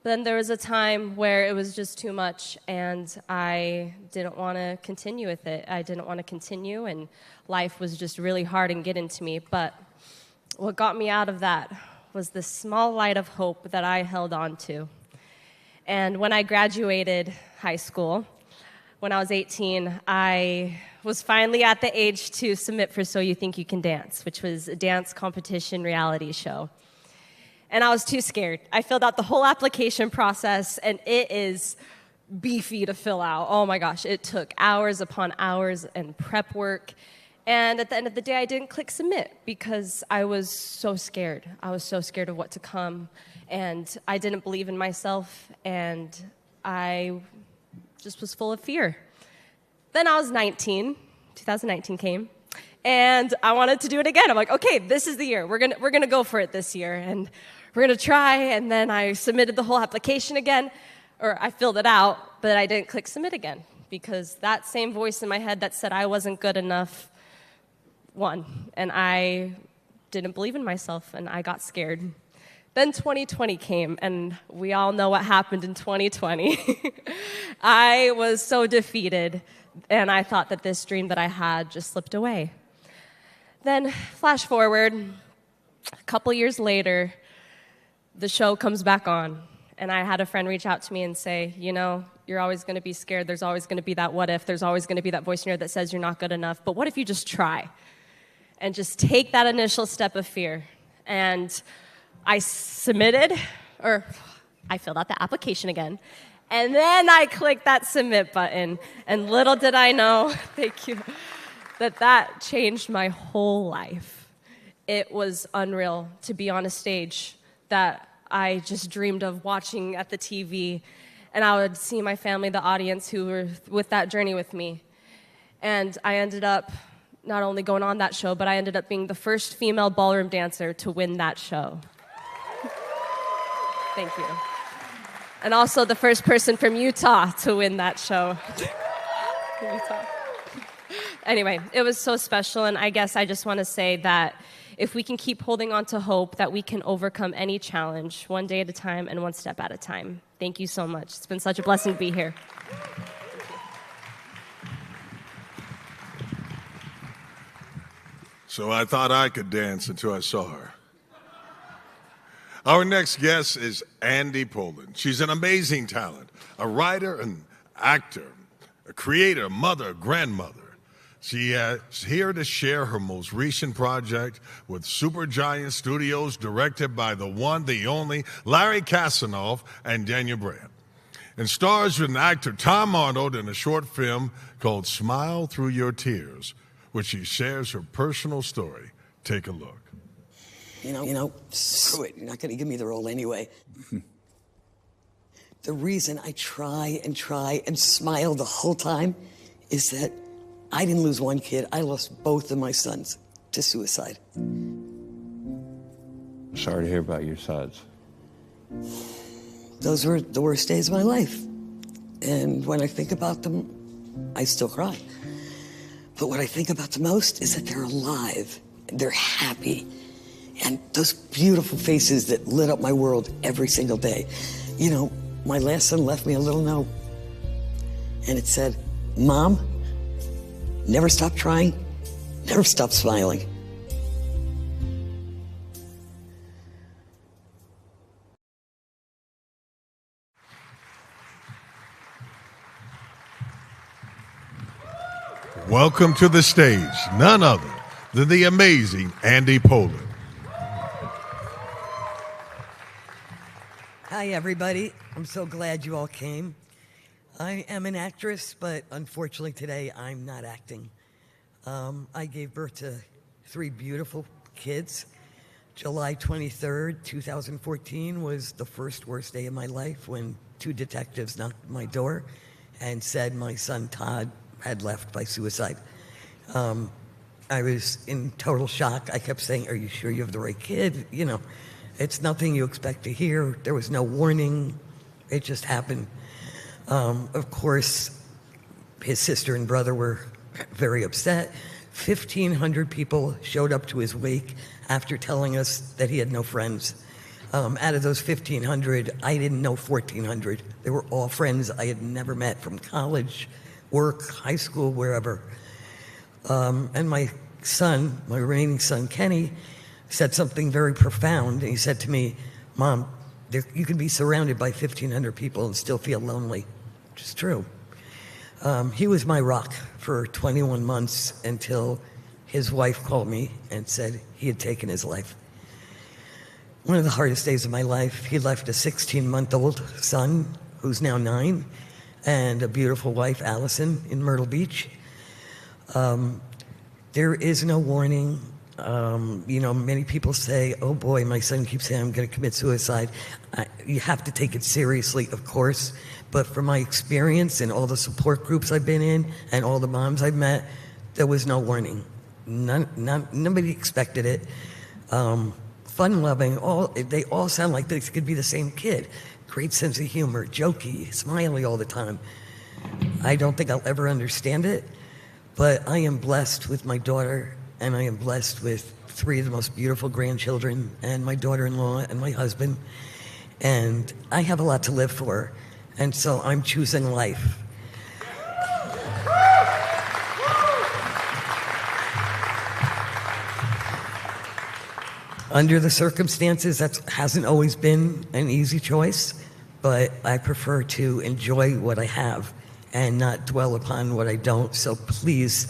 But then there was a time where it was just too much, and I didn't want to continue with it. I didn't want to continue, and life was just really hard and getting to me. But what got me out of that was the small light of hope that I held on to. And when I graduated high school, when I was 18, I was finally at the age to submit for So You Think You Can Dance, which was a dance competition reality show. And I was too scared. I filled out the whole application process, and it is beefy to fill out. Oh my gosh, it took hours upon hours and prep work. And at the end of the day, I didn't click submit because I was so scared. I was so scared of what to come, and I didn't believe in myself, and I just was full of fear. Then I was 19, 2019 came, and I wanted to do it again. I'm like, okay, this is the year. We're gonna go for it this year, and we're gonna try. And then I submitted the whole application again, or I filled it out, but I didn't click submit again because that same voice in my head that said I wasn't good enough won, and I didn't believe in myself, and I got scared. Then 2020 came, and we all know what happened in 2020. I was so defeated, and I thought that this dream that I had just slipped away. Then, flash forward, a couple years later, the show comes back on, and I had a friend reach out to me and say, you're always going to be scared. There's always going to be that what if. There's always going to be that voice in your head that says you're not good enough. But what if you just try and just take that initial step of fear? And I submitted, or I filled out the application again, and then I clicked that submit button, and little did I know, thank you, that changed my whole life. It was unreal to be on a stage that I just dreamed of watching at the TV, and I would see my family, the audience, who were with that journey with me. And I ended up not only going on that show, but I ended up being the first female ballroom dancer to win that show. Thank you. And also the first person from Utah to win that show. Utah. Anyway, it was so special, and I guess I just want to say that if we can keep holding on to hope, that we can overcome any challenge one day at a time and one step at a time. Thank you so much. It's been such a blessing to be here. So I thought I could dance until I saw her. Our next guest is Andy Poland. She's an amazing talent, a writer and actor, a creator, mother, grandmother. She is here to share her most recent project with Supergiant Studios, directed by the one, the only Larry Kasanoff and Daniel Brandt, and stars with actor Tom Arnold in a short film called Smile Through Your Tears, which she shares her personal story. Take a look. Screw it. You're not going to give me the role anyway. The reason I try and smile the whole time is that I didn't lose one kid. I lost both of my sons to suicide. Sorry to hear about your sons. Those were the worst days of my life. And when I think about them, I still cry. But what I think about the most is that they're alive, and they're happy, and those beautiful faces that lit up my world every single day. My last son left me a little note, and it said, "Mom, never stop trying, never stop smiling." Welcome to the stage, none other than the amazing Andy Poland. Hi, everybody. I'm so glad you all came. I am an actress, but unfortunately today I'm not acting. I gave birth to 3 beautiful kids. July 23rd, 2014 was the first worst day of my life when 2 detectives knocked at my door and said my son Todd had left by suicide. I was in total shock. I kept saying, "Are you sure you have the right kid?" You know, it's nothing you expect to hear. There was no warning. It just happened. Of course, his sister and brother were very upset. 1,500 people showed up to his wake after telling us that he had no friends. Out of those 1,500, I didn't know 1,400. They were all friends I had never met from college, work, high school, wherever. And my son, my remaining son, Kenny, said something very profound. And he said to me, "Mom, you can be surrounded by 1,500 people and still feel lonely," which is true. He was my rock for 21 months until his wife called me and said he had taken his life. One of the hardest days of my life. He left a 16-month-old son, who's now 9, and a beautiful wife, Allison, in Myrtle Beach. There is no warning. You know, many people say, "Oh boy, my son keeps saying I'm going to commit suicide." You have to take it seriously, of course. But from my experience and all the support groups I've been in and all the moms I've met, there was no warning. Nobody expected it. Fun-loving, they all sound like they could be the same kid. Great sense of humor, jokey, smiley all the time. I don't think I'll ever understand it, but I am blessed with my daughter, and I am blessed with 3 of the most beautiful grandchildren, and my daughter-in-law and my husband. And I have a lot to live for, and so I'm choosing life. Under the circumstances, that hasn't always been an easy choice, but I prefer to enjoy what I have and not dwell upon what I don't. So please,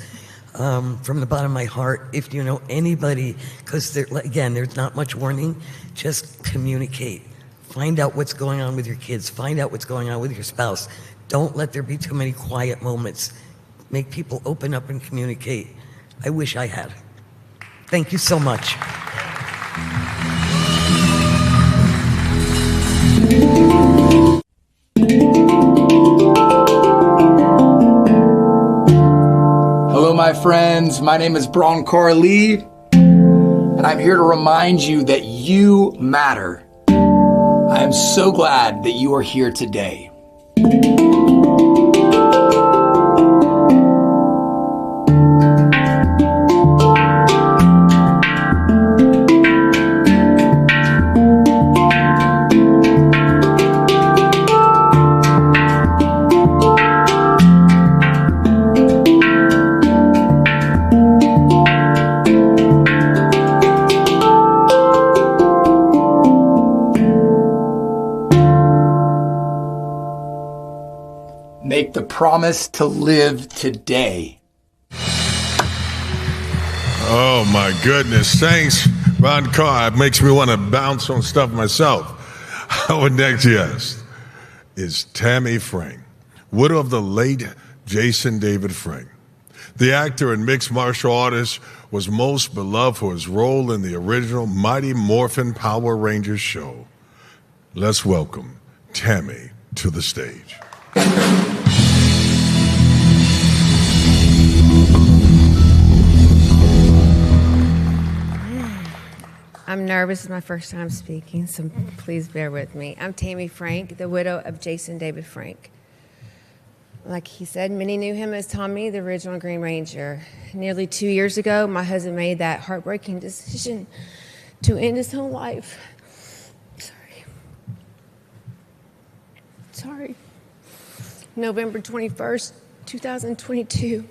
from the bottom of my heart, if you know anybody, because again, there's not much warning, just communicate. Find out what's going on with your kids. Find out what's going on with your spouse. Don't let there be too many quiet moments. Make people open up and communicate. I wish I had. Thank you so much. Hello, my friends. My name is Bronkar Lee, and I'm here to remind you that you matter. I am so glad that you are here today. Make the promise to live today. Oh my goodness. Thanks, Ron Carr. It makes me want to bounce on stuff myself. Our next guest is Tammy Frank, widow of the late Jason David Frank. The actor and mixed martial artist was most beloved for his role in the original Mighty Morphin Power Rangers show. Let's welcome Tammy to the stage. I'm nervous. It's my first time speaking, so please bear with me. I'm Tammy Frank, the widow of Jason David Frank. Like he said, many knew him as Tommy, the original Green Ranger. Nearly 2 years ago, my husband made that heartbreaking decision to end his own life. Sorry. November 21st, 2022.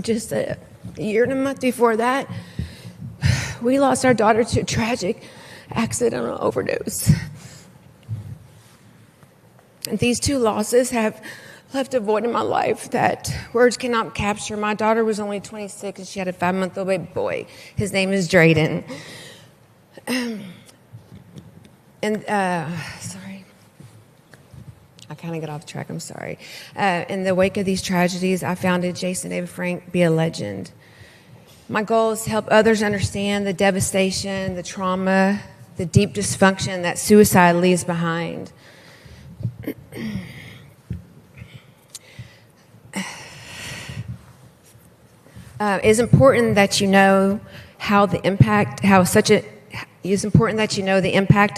Just a year and a month before that, we lost our daughter to a tragic accidental overdose. And these 2 losses have left a void in my life that words cannot capture. My daughter was only 26 and she had a 5-month-old baby boy. His name is Drayden. Sorry. I kind of got off track. I'm sorry. In the wake of these tragedies, I founded Jason David Frank Be a Legend. My goal is to help others understand the devastation, the trauma, the deep dysfunction that suicide leaves behind. It's important that you know the impact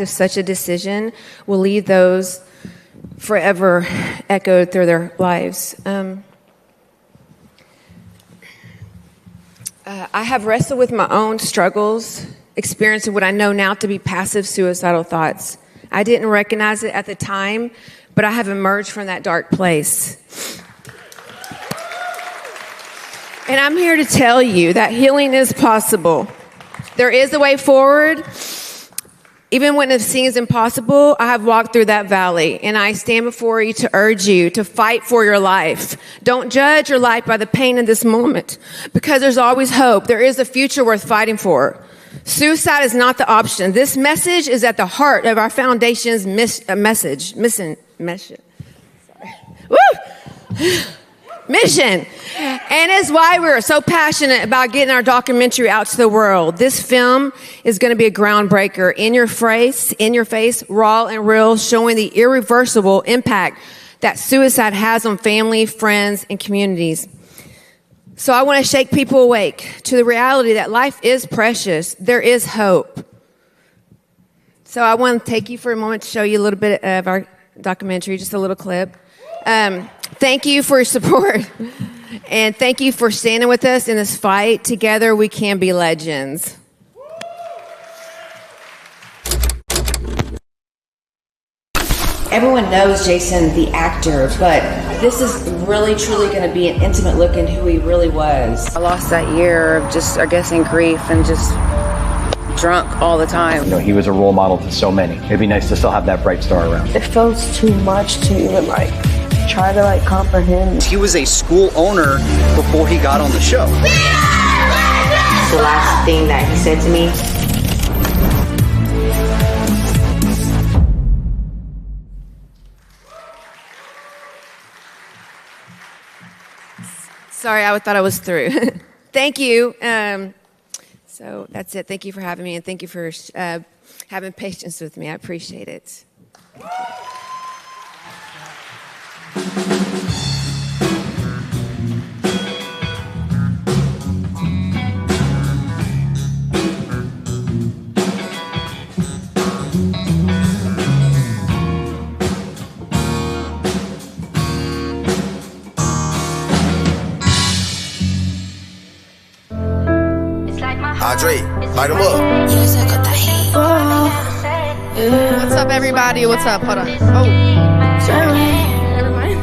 of such a decision will leave those forever echoed through their lives. I have wrestled with my own struggles, experiencing what I know now to be passive suicidal thoughts. I didn't recognize it at the time, but I have emerged from that dark place. And I'm here to tell you that healing is possible. There is a way forward. Even when it seems impossible, I have walked through that valley, and I stand before you to urge you to fight for your life. Don't judge your life by the pain in this moment, because there's always hope. There is a future worth fighting for. Suicide is not the option. This message is at the heart of our foundation's mission. And it's why we're so passionate about getting our documentary out to the world. This film is going to be a groundbreaker, in your face, raw and real, showing the irreversible impact that suicide has on family, friends, and communities. So I want to shake people awake to the reality that life is precious. There is hope. So I want to take you for a moment to show you a little bit of our documentary, just a little clip. Thank you for your support. And thank you for standing with us in this fight. Together we can be legends. Everyone knows Jason, the actor, but this is really, truly going to be an intimate look in who he really was. I lost that year of just, I guess, in grief and just drunk all the time. You know, he was a role model to so many. It'd be nice to still have that bright star around. It felt too much to even try to comprehend. He was a school owner before he got on the show. The last thing that he said to me. Sorry, I thought I was through. Thank you. So that's it. Thank you for having me, and thank you for having patience with me. I appreciate it. Andre, light him up. What's up, everybody? What's up? Hold on. Oh, sorry. Never mind.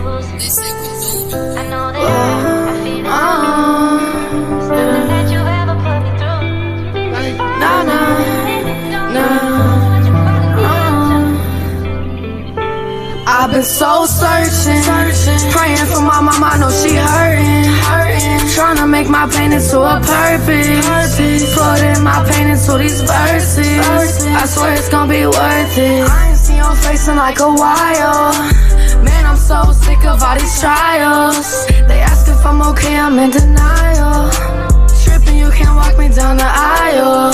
I've been soul searching, praying for my mama, I know she hurting, trying to make my pain into a purpose, floating my pain into these verses, I swear it's gonna be worth it. I ain't seen your face in like a while, man, I'm so sick of all these trials, they ask if I'm okay, I'm in denial, tripping, you can't walk me down the aisle,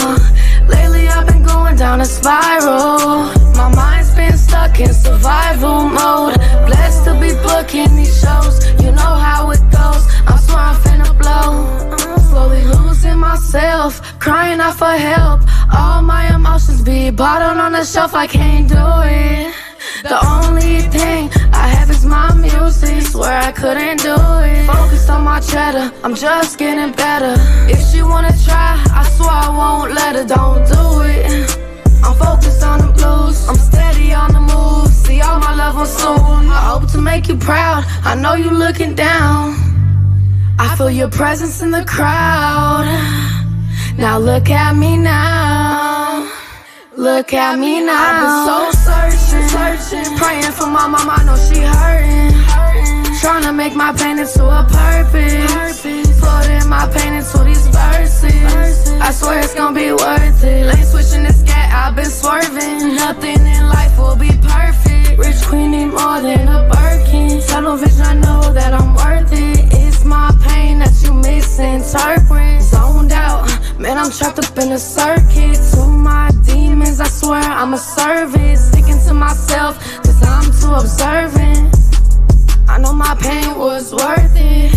lately I've been going down a spiral, my mind's been stuck in survival mode, blessed to be booking these shows, you know how it goes, I swear I'm finna blow, slowly losing myself, crying out for help, all my emotions be bottled on the shelf, I can't do it, the only thing I have is my music, swear I couldn't do it, focused on my cheddar, I'm just getting better, if she wanna try, I swear I won't let her, don't do it, I'm focused on the blues, I'm steady on the move, see all my love on soon, I hope to make you proud, I know you looking down, I feel your presence in the crowd, now look at me now, look at me now, I've been so searching, praying for my mama, I know she hurting, trying to make my pain into a purpose, putting my pain into these verses. I swear it's gonna be worth it. Lane switching this gat, I've been swerving. Nothing in life will be perfect. Rich queen need more than a Birkin. Tunnel vision, I know that I'm worth it. It's my pain that you misinterpret. Zoned out, man, I'm trapped up in a circuit. To my demons, I swear I'm a servant. Sticking to myself, cause I'm too observant. I know my pain was worth it.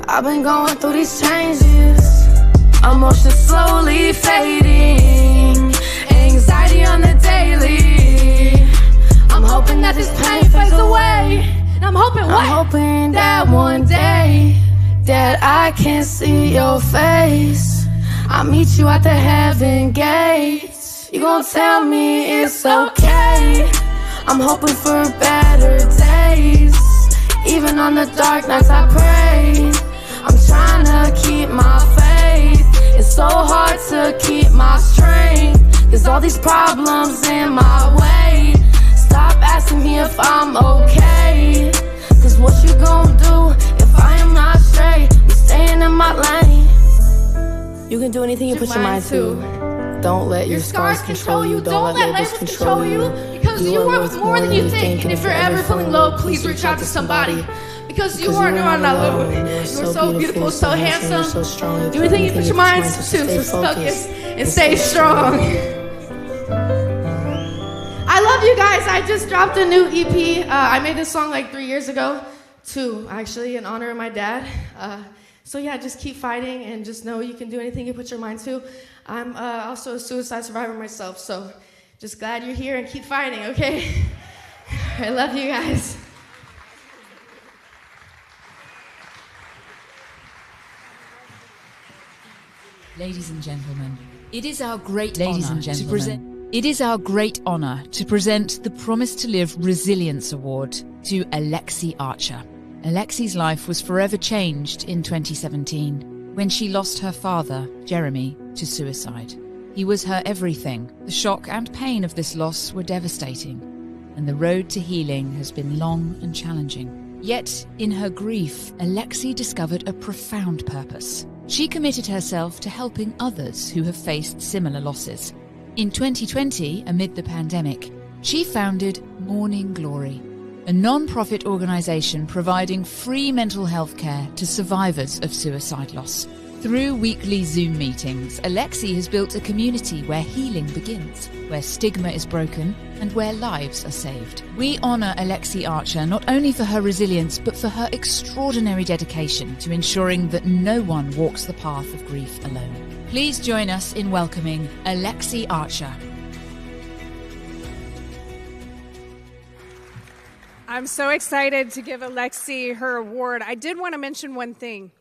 I've been going through these changes. Emotions slowly fading. Anxiety on the daily. I'm hoping that this pain fades away. And I'm hoping what? I'm hoping that one day that I can see your face. I'll meet you at the heaven gates. You gon' tell me it's okay. I'm hoping for better days. Even on the dark nights I pray. I'm trying to keep my faith. It's so hard to keep my strength. There's all these problems in my way. Stop asking me if I'm okay. Cause what you gon' do if I am not straight? I'm staying in my lane. You can do anything you put your mind to. Don't let your scars control you. Don't let labels control you. Because you are worth more than you think. And if you're ever feeling low, please reach out to somebody. Because you are not alone. You are so beautiful, so handsome. Do anything you put your mind to. So focus and stay strong. I love you guys. I just dropped a new EP. I made this song like 3 years ago. 2, actually, in honor of my dad. So yeah, just keep fighting and just know you can do anything you put your mind to. I'm also a suicide survivor myself, so just glad you're here and keep fighting, okay? I love you guys. Ladies and gentlemen, it is our great honor to present. It is our great honor to present the Promise to Live Resilience Award to Alexi Archer. Alexi's life was forever changed in 2017 when she lost her father, Jeremy, to suicide. He was her everything. The shock and pain of this loss were devastating, and the road to healing has been long and challenging. Yet, in her grief, Alexi discovered a profound purpose. She committed herself to helping others who have faced similar losses. In 2020, amid the pandemic, she founded Morning Glory, a non-profit organisation providing free mental health care to survivors of suicide loss. Through weekly Zoom meetings, Alexi has built a community where healing begins, where stigma is broken, and where lives are saved. We honour Alexi Archer not only for her resilience, but for her extraordinary dedication to ensuring that no one walks the path of grief alone. Please join us in welcoming Alexi Archer. I'm so excited to give Alexi her award. I did want to mention one thing.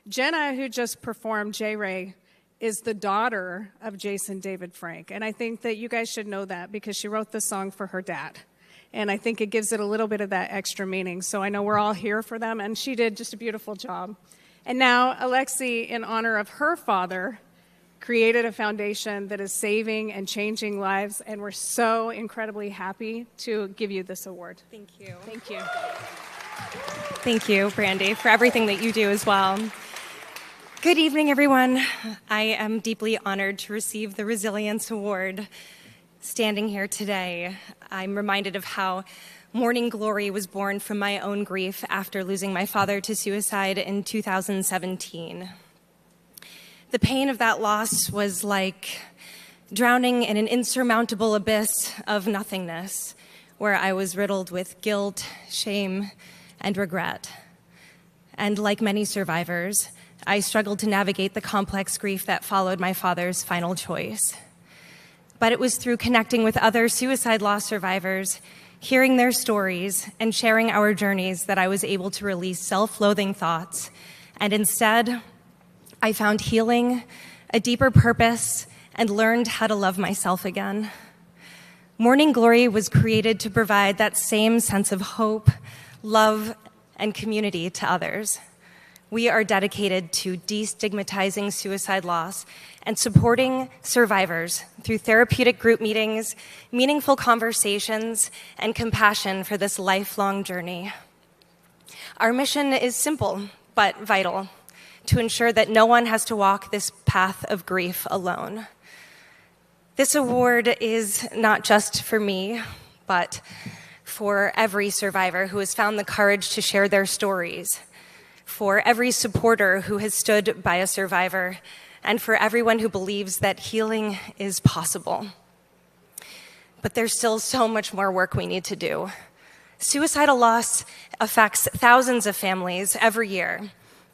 Jenna, who just performed J-Ray, is the daughter of Jason David Frank. And I think that you guys should know that because she wrote the song for her dad. And I think it gives it a little bit of that extra meaning. So I know we're all here for them, and she did just a beautiful job. And now Alexi, in honor of her father, created a foundation that is saving and changing lives, and we're so incredibly happy to give you this award. Thank you. Thank you. Thank you, Brandy, for everything that you do as well. Good evening, everyone. I am deeply honored to receive the Resilience Award. Standing here today, I'm reminded of how Morning Glory was born from my own grief after losing my father to suicide in 2017. The pain of that loss was like drowning in an insurmountable abyss of nothingness, where I was riddled with guilt, shame, and regret. And like many survivors, I struggled to navigate the complex grief that followed my father's final choice. But it was through connecting with other suicide loss survivors, hearing their stories, and sharing our journeys that I was able to release self-loathing thoughts. And instead, I found healing, a deeper purpose, and learned how to love myself again. Morning Glory was created to provide that same sense of hope, love, and community to others. We are dedicated to destigmatizing suicide loss and supporting survivors through therapeutic group meetings, meaningful conversations, and compassion for this lifelong journey. Our mission is simple but vital: to ensure that no one has to walk this path of grief alone. This award is not just for me, but for every survivor who has found the courage to share their stories, for every supporter who has stood by a survivor, and for everyone who believes that healing is possible. But there's still so much more work we need to do. Suicidal loss affects thousands of families every year,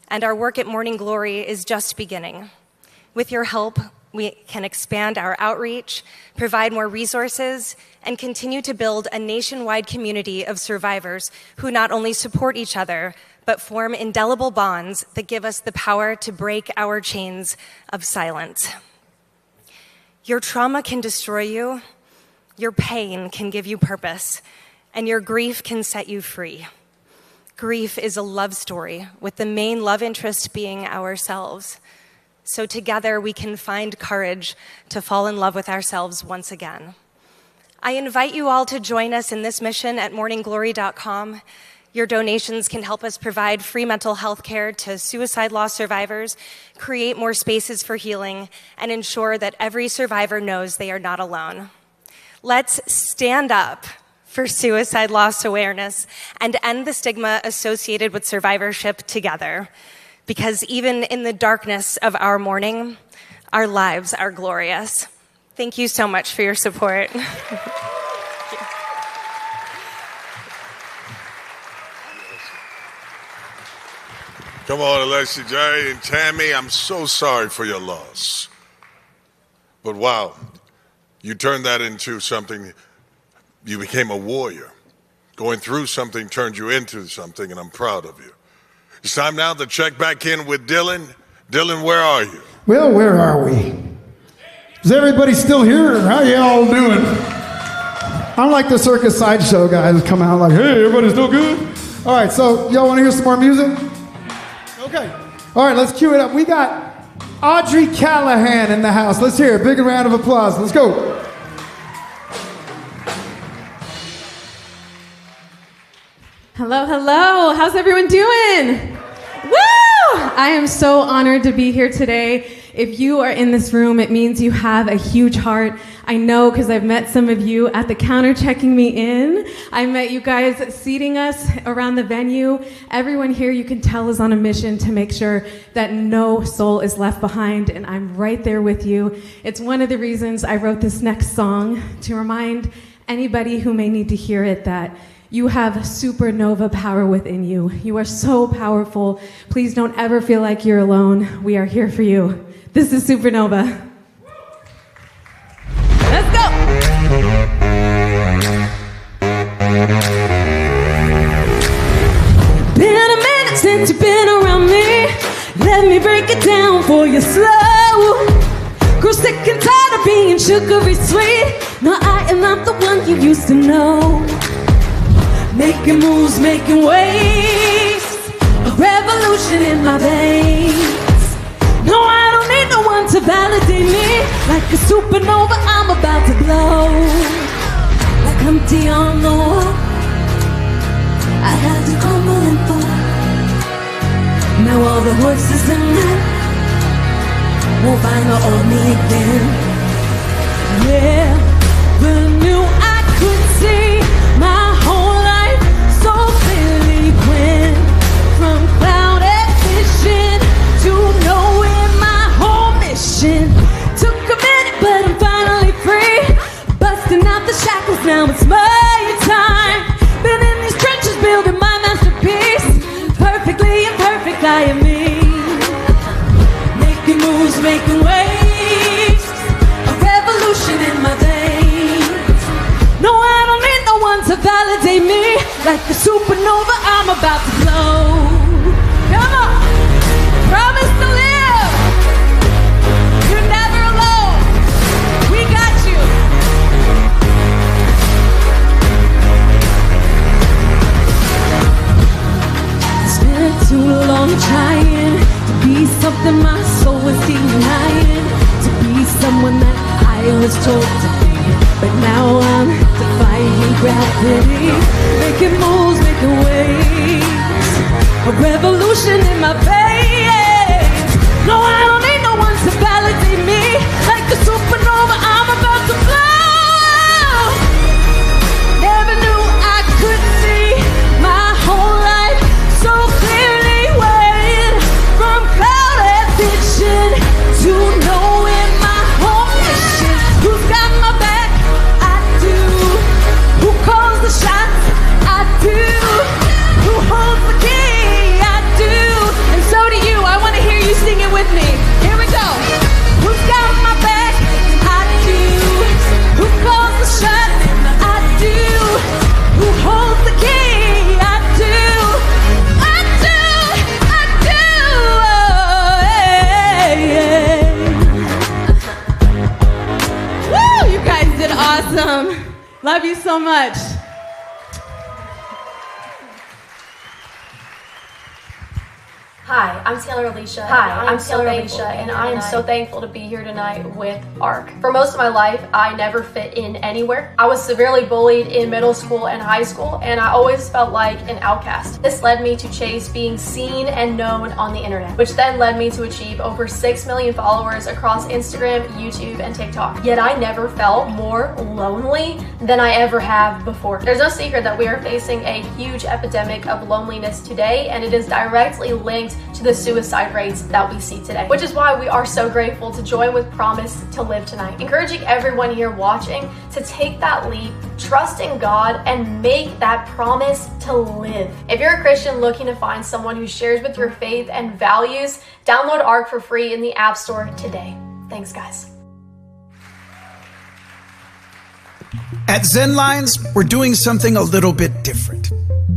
and our work at Morning Glory is just beginning. With your help, we can expand our outreach, provide more resources, and continue to build a nationwide community of survivors who not only support each other, but form indelible bonds that give us the power to break our chains of silence. Your trauma can destroy you, your pain can give you purpose, and your grief can set you free. Grief is a love story, with the main love interest being ourselves. So together we can find courage to fall in love with ourselves once again. I invite you all to join us in this mission at morningglory.com. Your donations can help us provide free mental health care to suicide loss survivors, create more spaces for healing, and ensure that every survivor knows they are not alone. Let's stand up for suicide loss awareness and end the stigma associated with survivorship together. Because even in the darkness of our mourning, our lives are glorious. Thank you so much for your support. Come on, Alexi, Jerry, and Tammy, I'm so sorry for your loss. But wow, you turned that into something, you became a warrior. Going through something turned you into something, and I'm proud of you. It's time now to check back in with Dylan. Dylan, where are you? Well, where are we? Is everybody still here, or how y'all doing? I'm like the circus sideshow guys come out like, hey, everybody still good? All right, so y'all want to hear some more music? Okay. All right, let's cue it up. We got Audrey Callahan in the house. Let's hear a big round of applause. Let's go. Hello, hello. How's everyone doing? Woo! I am so honored to be here today. If you are in this room, it means you have a huge heart. I know because I've met some of you at the counter checking me in. I met you guys seating us around the venue. Everyone here, you can tell, is on a mission to make sure that no soul is left behind, and I'm right there with you. It's one of the reasons I wrote this next song, to remind anybody who may need to hear it that you have supernova power within you. You are so powerful. Please don't ever feel like you're alone. We are here for you. This is Supernova. Let's go! Been a minute since you've been around me. Let me break it down for you slow. Grew sick and tired of being sugary sweet. No, I am not the one you used to know. Making moves, making waves, a revolution in my veins. No, I don't need no one to validate me. Like a supernova, I'm about to blow. Like Humpty on the wall, I had to crumble and fall. Now all the voices in there won't find the old me again. Yeah, but knew I could see my whole life so clearly when from clouded vision to knowing my whole mission. Took a minute, but I'm finally free. Busting out the shackles, now it's my time. Been in these trenches building my masterpiece. Perfectly imperfect, I am me. Making moves, making waves, a revolution in my veins. No, I don't need no one to validate me. Like a supernova, I'm about to blow. Come on, promise to live. You're never alone. We got you. It's been too long trying to be something my soul was denying. To be someone that I was told to be. But now I'm defying gravity. Making moves, making waves. A revolution in my veins. so much. Hi, I'm Taylor Alicia. And I am so thankful to be here tonight with ARC. For most of my life, I never fit in anywhere. I was severely bullied in middle school and high school, and I always felt like an outcast. This led me to chase being seen and known on the internet, which then led me to achieve over 6 million followers across Instagram, YouTube, and TikTok. Yet I never felt more lonely than I ever have before. There's no secret that we are facing a huge epidemic of loneliness today, and it is directly linked to the suicide rates that we see today, which is why we are so grateful to join with Promise to Live tonight, encouraging everyone here watching to take that leap, trust in God, and make that promise to live. If you're a Christian looking to find someone who shares with your faith and values, download ARC for free in the App Store today. Thanks, guys. At Zen Lines, we're doing something a little bit different.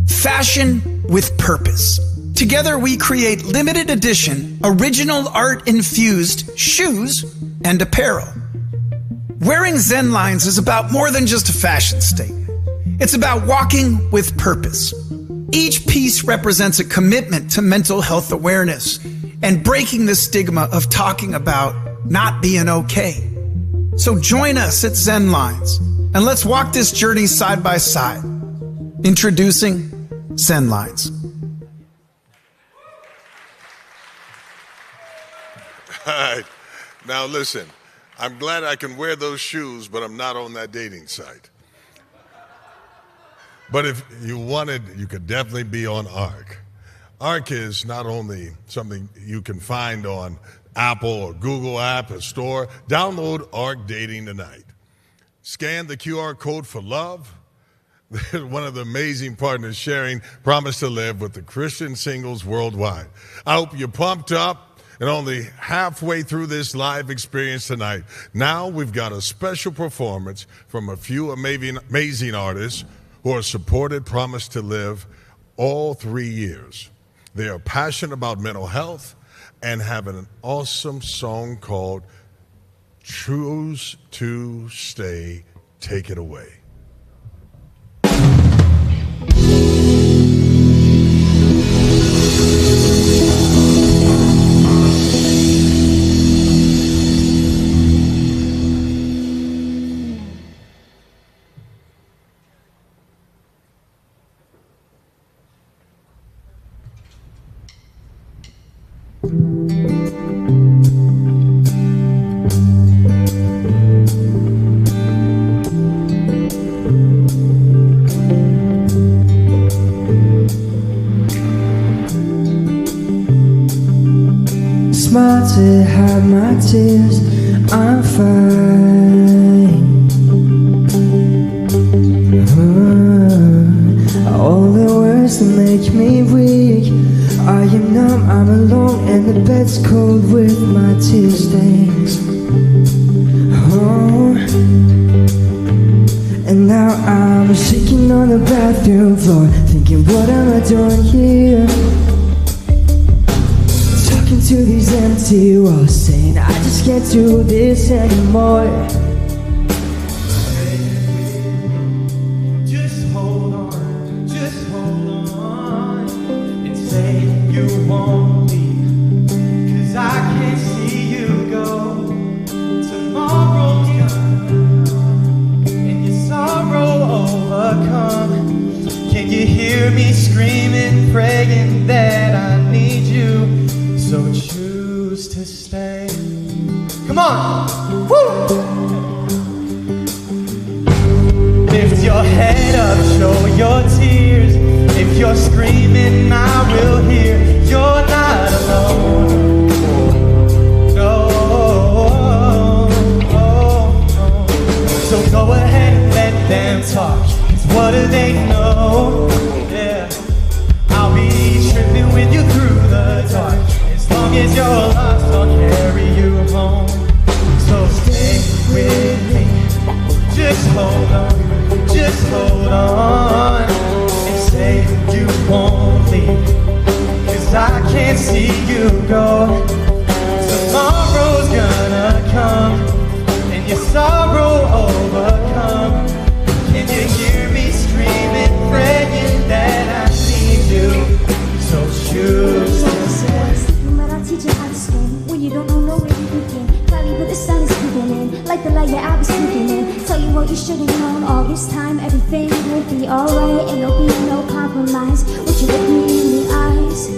Fashion with purpose. Together, we create limited edition, original art-infused shoes and apparel. Wearing Zen Lines is about more than just a fashion statement. It's about walking with purpose. Each piece represents a commitment to mental health awareness and breaking the stigma of talking about not being okay. So join us at Zen Lines and let's walk this journey side by side. Introducing Zen Lines. All right. Now listen, I'm glad I can wear those shoes, but I'm not on that dating site. But if you wanted, you could definitely be on ARC. ARC is not only something you can find on Apple or Google app or store. Download ARC Dating tonight. Scan the QR code for love. They're one of the amazing partners sharing Promise to Live with the Christian singles worldwide. I hope you're pumped up. And only halfway through this live experience tonight, now we've got a special performance from a few amazing artists who have supported Promise to Live all 3 years. They are passionate about mental health and have an awesome song called Choose to Stay. Take it away. Smile to hide my tears, I'm fine. All the words that make me weak, I am numb, I'm alone, and the bed's cold with my tear stains. Oh, and now I'm shaking on the bathroom floor, thinking, what am I doing here? To these empty walls, saying I just can't do this anymore. Just hold on, and say you won't leave, 'cause I can't see you go. Tomorrow's gone, and your sorrow overcome. Can you hear me screaming, praying that I need you? So choose to stay. Come on! Woo! Lift your head up, show your tears. If you're screaming, I will hear. You're not alone. No. So go ahead and let them talk. 'Cause what do they know? Yeah. I'll be tripping with you through the dark. As long as you're lost, I'll carry you home. So stay with me. Just hold on, and say you won't leave. 'Cause I can't see you go. Tomorrow's gonna come, and your sorrow overcome. Can you hear you should've known all this time everything would be alright and there'll be no compromise. Would you look me in the eyes?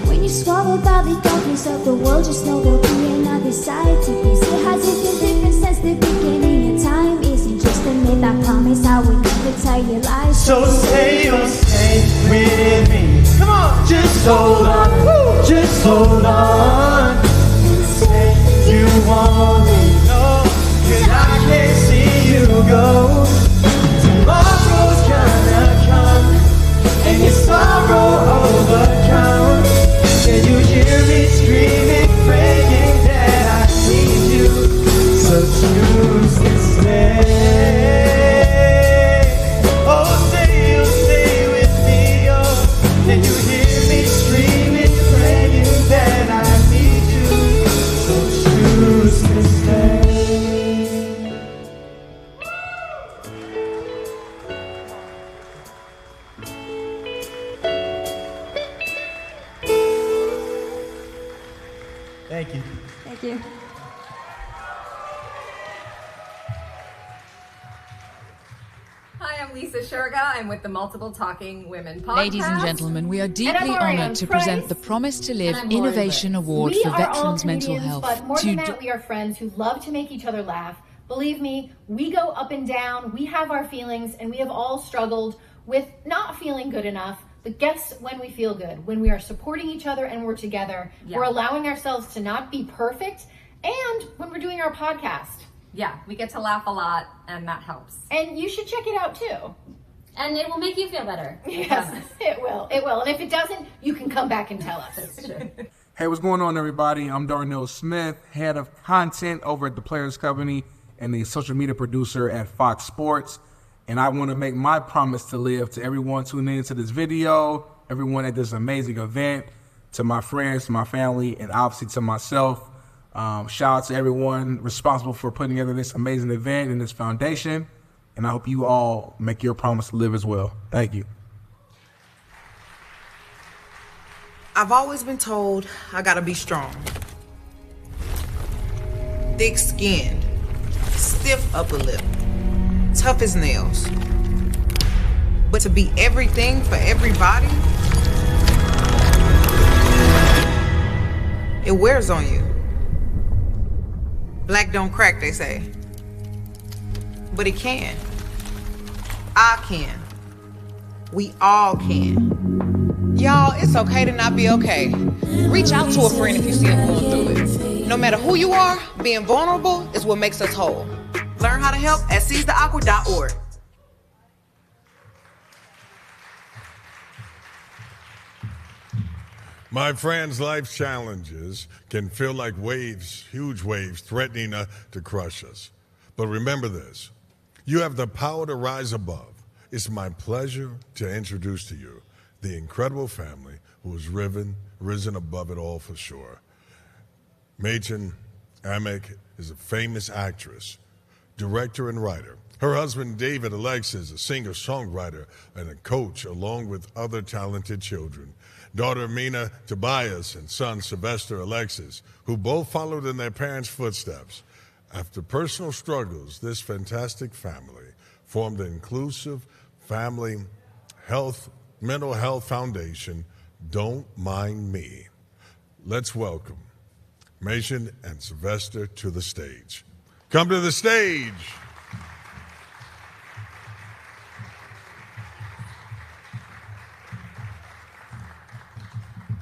When you swallowed all the darkness of the world, just know there'll be another side to this. It hasn't been different since the beginning, and time isn't just a myth. I promise I would never tell you lies. So stay with me. Come on, just hold on. Just hold on. And say you want me. No, 'cause I can't see you go. Tomorrow's gonna come, and your sorrow overcome. Can you hear me screaming, praying that I need you? So choose to stay. Oh, say you'll stay with me. Oh, can you hear me screaming, praying that I need you? So choose to stay. Thank you. Thank you. Hi, I'm Lisa Sherga. I'm with the Multiple Talking Women podcast. Ladies and gentlemen, we are deeply honoured to present the Promise to Live And I'm Lori Innovation Liz. Award We for are all Veterans Mental comedians, Health. But more than that, we are friends who love to make each other laugh. Believe me, we go up and down, we have our feelings, and we have all struggled with not feeling good enough. But guess when we feel good? When we are supporting each other and we're together. Yeah. We're allowing ourselves to not be perfect, and when we're doing our podcast. Yeah, we get to laugh a lot, and that helps. And you should check it out too. And it will make you feel better. Yes, it will. It will. And if it doesn't, you can come back and tell us. That's true. Hey, what's going on, everybody? I'm Darnell Smith, head of content over at the Players Company and the social media producer at Fox Sports. And I want to make my promise to live to everyone tuning into this video, everyone at this amazing event, to my friends, to my family, and obviously to myself. Shout out to everyone responsible for putting together this amazing event and this foundation. And I hope you all make your promise to live as well. Thank you. I've always been told I gotta be strong. Thick-skinned, stiff upper lip, tough as nails. But to be everything for everybody, it wears on you. Black don't crack, they say. But it can. I can. We all can. Y'all, it's okay to not be okay. Reach out to a friend if you see them going through it. No matter who you are, being vulnerable is what makes us whole. Learn how to help at seizetheawkward.org. My friends, life's challenges can feel like waves, huge waves, threatening to crush us. But remember this, you have the power to rise above. It's my pleasure to introduce to you the incredible family who has risen above it all for sure. Machen Amick is a famous actress, director, and writer. Her husband, David Alexis, a singer-songwriter and a coach, along with other talented children. Daughter Mina Tobias and son Sylvester Alexis, who both followed in their parents' footsteps. After personal struggles, this fantastic family formed the inclusive family mental health foundation, Don't Mind Me. Let's welcome Machen and Sylvester to the stage. Come to the stage.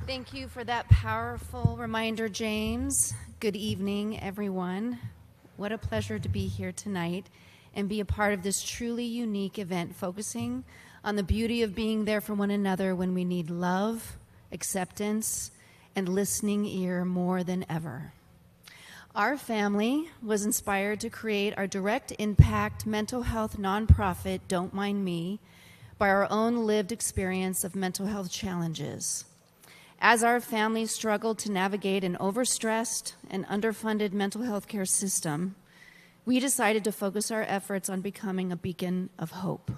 Thank you for that powerful reminder, James. Good evening, everyone. What a pleasure to be here tonight and be a part of this truly unique event focusing on the beauty of being there for one another when we need love, acceptance, and listening ear more than ever. Our family was inspired to create our direct impact mental health nonprofit, Don't Mind Me, by our own lived experience of mental health challenges. As our family struggled to navigate an overstressed and underfunded mental health care system, we decided to focus our efforts on becoming a beacon of hope.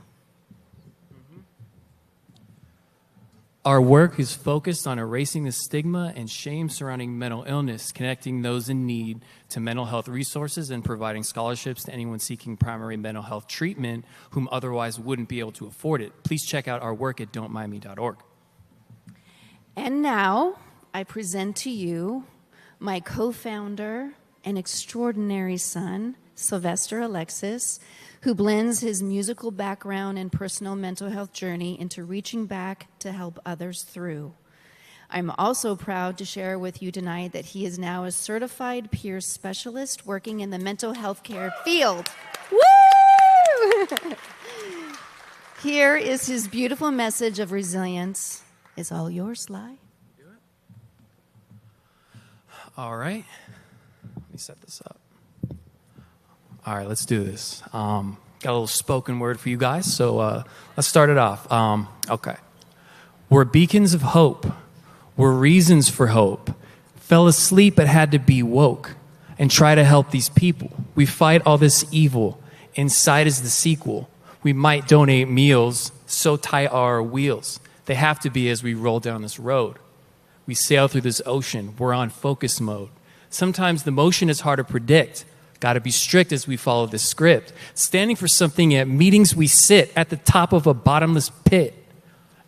Our work is focused on erasing the stigma and shame surrounding mental illness, connecting those in need to mental health resources, and providing scholarships to anyone seeking primary mental health treatment whom otherwise wouldn't be able to afford it. Please check out our work at don'tmindme.org. And now I present to you my co-founder and extraordinary son, Sylvester Alexis, who blends his musical background and personal mental health journey into reaching back to help others through. I'm also proud to share with you tonight that he is now a certified peer specialist working in the mental health care field. Woo! Here is his beautiful message of resilience. It's all yours, Sly. All right. Let me set this up. All right, let's do this. Got a little spoken word for you guys, so let's start it off. Okay. We're beacons of hope. We're reasons for hope. Fell asleep but had to be woke and try to help these people. We fight all this evil. Inside is the sequel. We might donate meals, so tight are our wheels. They have to be as we roll down this road. We sail through this ocean. We're on focus mode. Sometimes the motion is hard to predict. Got to be strict as we follow the script. Standing for something at meetings we sit at the top of a bottomless pit.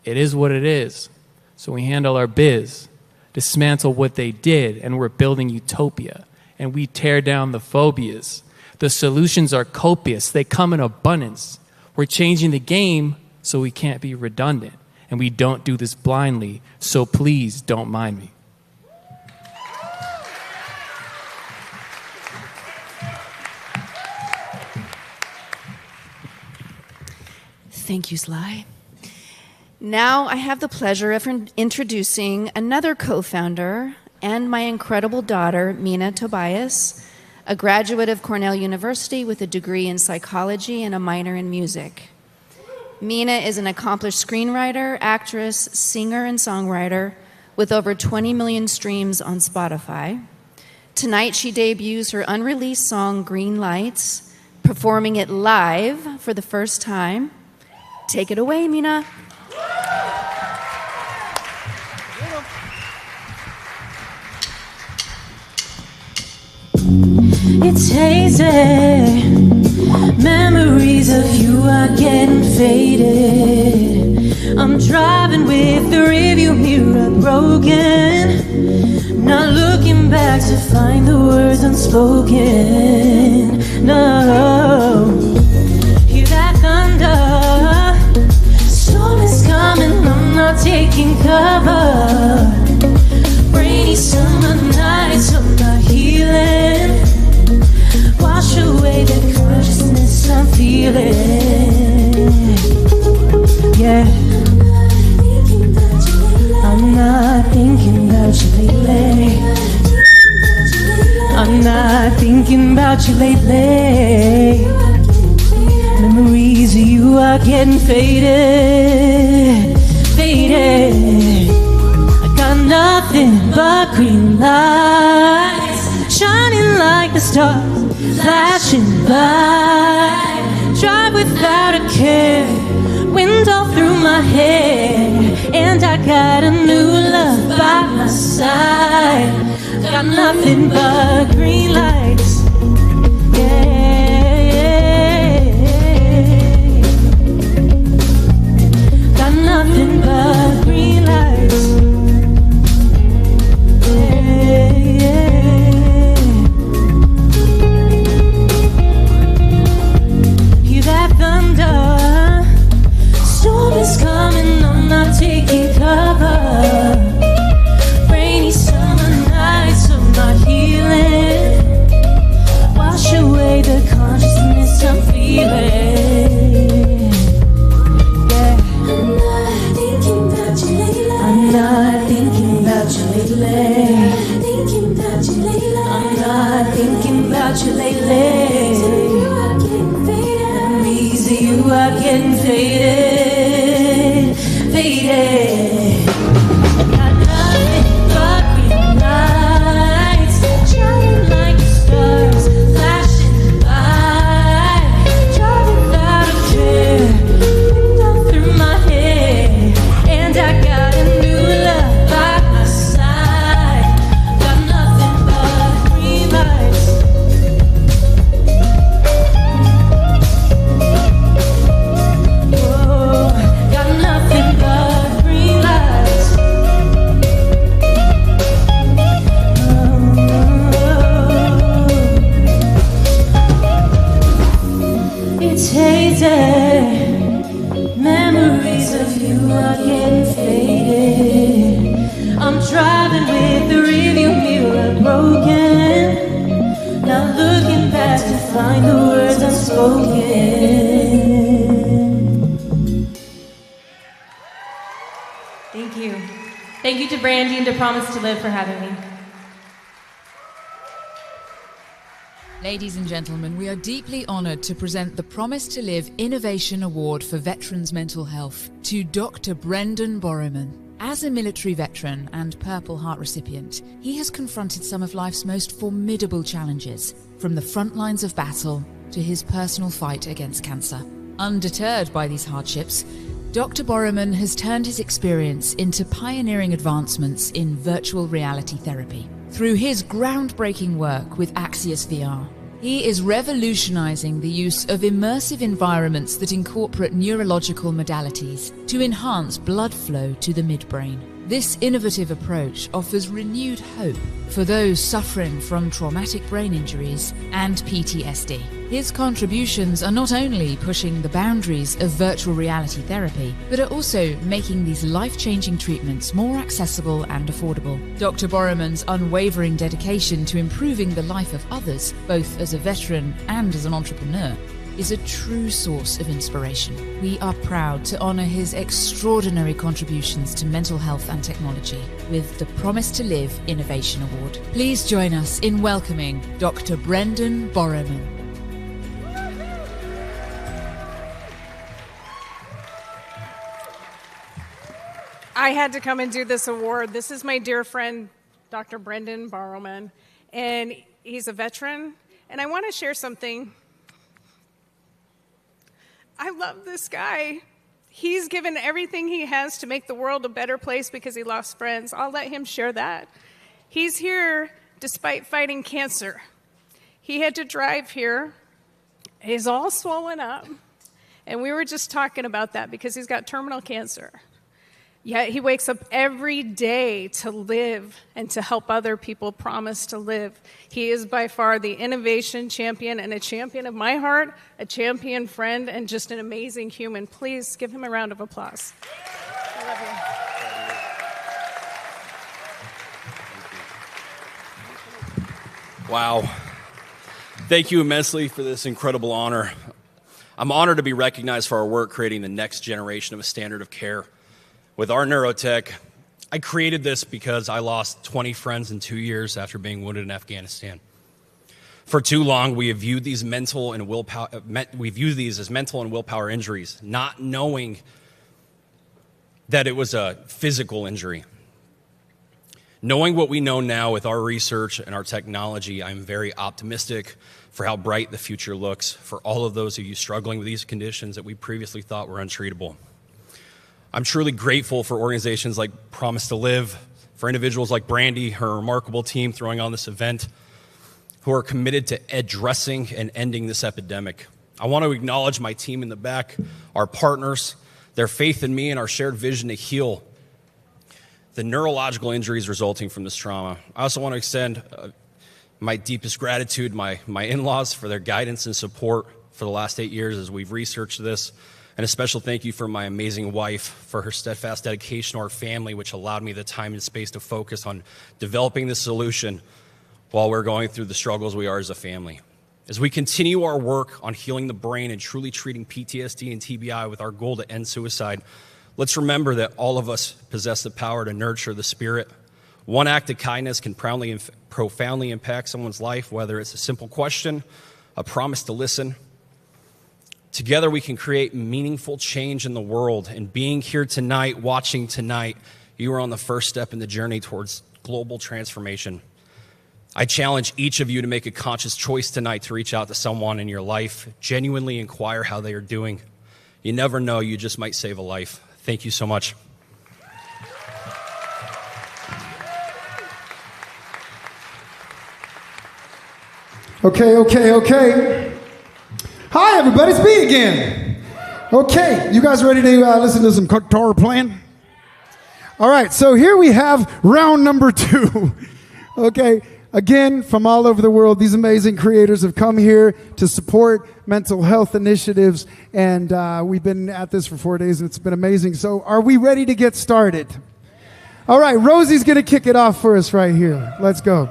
It is what it is. So we handle our biz, dismantle what they did, and we're building utopia. And we tear down the phobias. The solutions are copious. They come in abundance. We're changing the game so we can't be redundant. And we don't do this blindly, so please don't mind me. Thank you, Sly. Now I have the pleasure of introducing another co-founder and my incredible daughter, Mina Tobias, a graduate of Cornell University with a degree in psychology and a minor in music. Mina is an accomplished screenwriter, actress, singer, and songwriter with over 20 million streams on Spotify. Tonight she debuts her unreleased song, Green Lights, performing it live for the first time. Take it away, Mina. It's hazy. Memories of you are getting faded. I'm driving with the rearview mirror broken, not looking back to find the words unspoken. No, hear that thunder. Storm is coming, I'm not taking cover. Rainy summer nights, I'm not healing. Wash away the consciousness I'm feeling. Yeah, I'm not thinking about you lately. I'm not thinking about you lately. Memories of you are getting faded, faded. I got nothing but green lights, shining like the stars, flashing by. Drive without a care, wind all through my hair, and I got a new love by my side. Got nothing but green lights. Yeah, got nothing but green lights. Storm is coming, I'm not taking cover. Rainy summer nights, I'm not healing. Wash away the consciousness I'm feeling. Yeah, I'm not thinking about you lately. I'm not thinking about you lately. Memories of you are getting faded, faded. Got nothing but green lights, shining like the stars, flashing by. Drive without a care, wind all through my hair, and I got a Thank you. Thank you to Brandy and to Promise2Live for having me. Ladies and gentlemen, we are deeply honoured to present the Promise2Live Innovation Award for Veterans' Mental Health to Dr. Brendan Borrowman. As a military veteran and Purple Heart recipient, he has confronted some of life's most formidable challenges, from the front lines of battle to his personal fight against cancer. Undeterred by these hardships, Dr. Borrowman has turned his experience into pioneering advancements in virtual reality therapy. Through his groundbreaking work with Axios VR, he is revolutionizing the use of immersive environments that incorporate neurological modalities to enhance blood flow to the midbrain. This innovative approach offers renewed hope for those suffering from traumatic brain injuries and PTSD. His contributions are not only pushing the boundaries of virtual reality therapy, but are also making these life-changing treatments more accessible and affordable. Dr. Borrowman's unwavering dedication to improving the life of others, both as a veteran and as an entrepreneur, is a true source of inspiration. We are proud to honour his extraordinary contributions to mental health and technology with the Promise2Live Innovation Award. Please join us in welcoming Dr. Brendan Borrowman. I had to come and do this award. This is my dear friend, Dr. Brendan Borrowman, and he's a veteran. And I want to share something. I love this guy. He's given everything he has to make the world a better place because he lost friends. I'll let him share that. He's here despite fighting cancer. He had to drive here. He's all swollen up. And we were just talking about that because he's got terminal cancer. Yet he wakes up every day to live and to help other people promise to live. He is by far the innovation champion and a champion of my heart, a champion friend, and just an amazing human. Please give him a round of applause. I love you. Wow. Thank you immensely for this incredible honor. I'm honored to be recognized for our work creating the next generation of a standard of care. With our neurotech, I created this because I lost 20 friends in 2 years after being wounded in Afghanistan. For too long, we have viewed these as mental and willpower injuries, not knowing that it was a physical injury. Knowing what we know now with our research and our technology, I'm very optimistic for how bright the future looks for all of those of you struggling with these conditions that we previously thought were untreatable. I'm truly grateful for organizations like Promise2Live, for individuals like Brandy, her remarkable team throwing on this event, who are committed to addressing and ending this epidemic. I want to acknowledge my team in the back, our partners, their faith in me and our shared vision to heal the neurological injuries resulting from this trauma. I also want to extend my deepest gratitude, my in-laws, for their guidance and support for the last 8 years as we've researched this. And a special thank you for my amazing wife for her steadfast dedication to our family, which allowed me the time and space to focus on developing the solution while we're going through the struggles we are as a family. As we continue our work on healing the brain and truly treating PTSD and TBI with our goal to end suicide, let's remember that all of us possess the power to nurture the spirit. One act of kindness can profoundly impact someone's life, whether it's a simple question, a promise to listen. Together we can create meaningful change in the world. And being here tonight, watching tonight, you are on the first step in the journey towards global transformation. I challenge each of you to make a conscious choice tonight to reach out to someone in your life, genuinely inquire how they are doing. You never know, you just might save a life. Thank you so much. Okay. Hi, everybody. It's me again. Okay, you guys ready to listen to some guitar playing? All right, so here we have round number 2. Okay, again, from all over the world, these amazing creators have come here to support mental health initiatives, and we've been at this for 4 days, and it's been amazing. So are we ready to get started? All right, Rosie's going to kick it off for us right here. Let's go.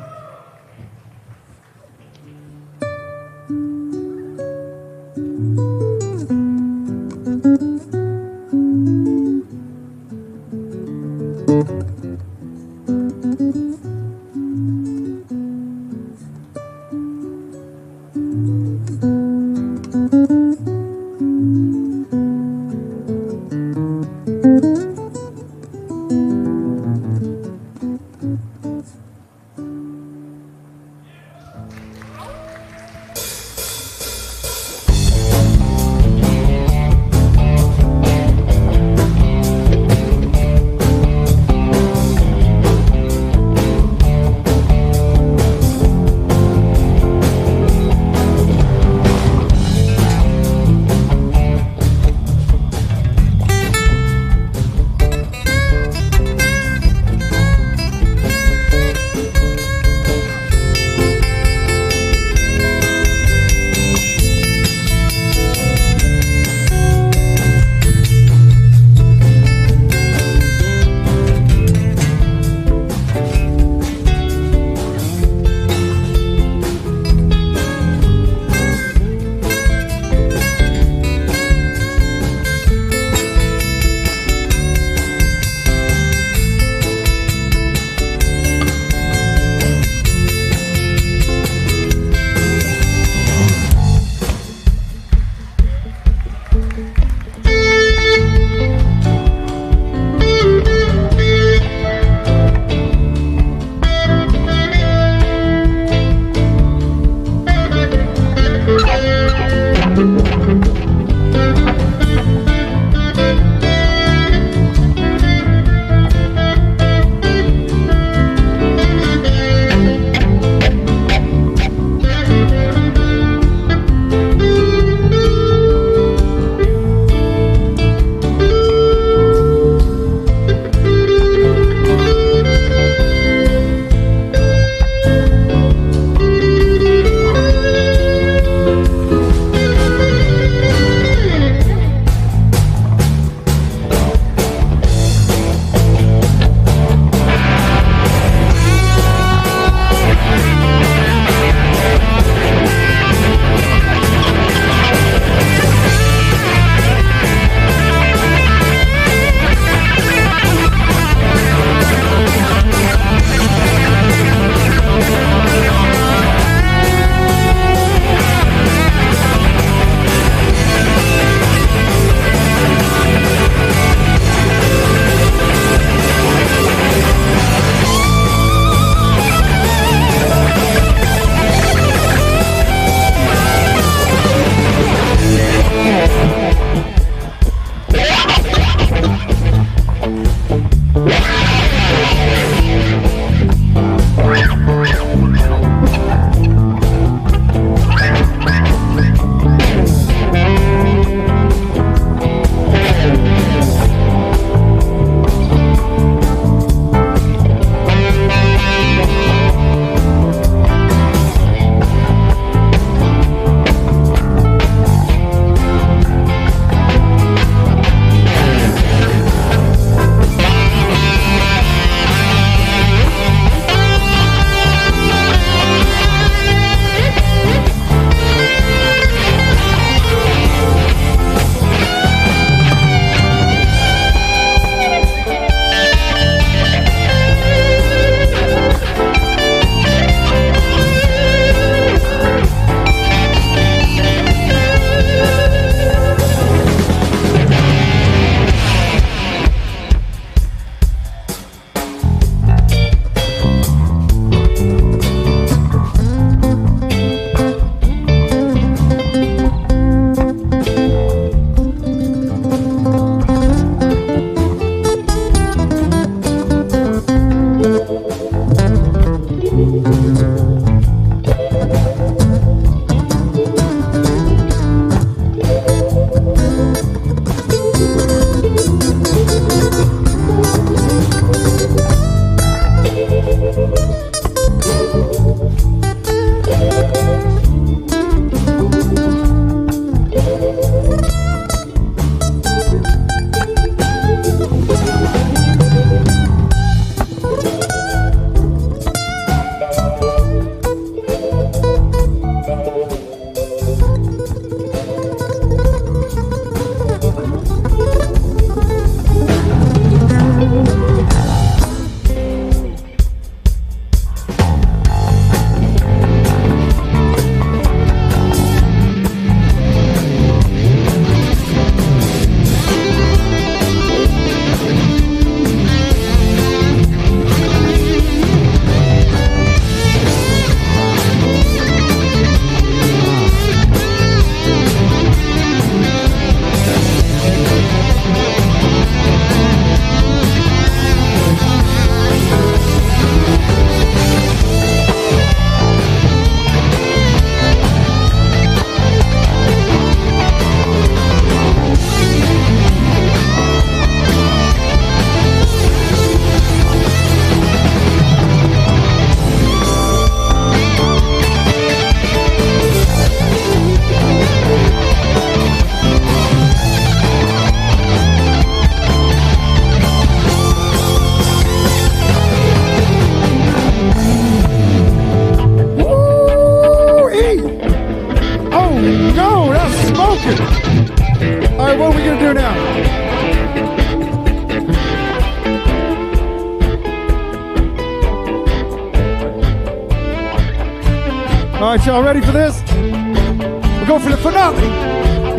All right, y'all ready for this? We'll go for the finale.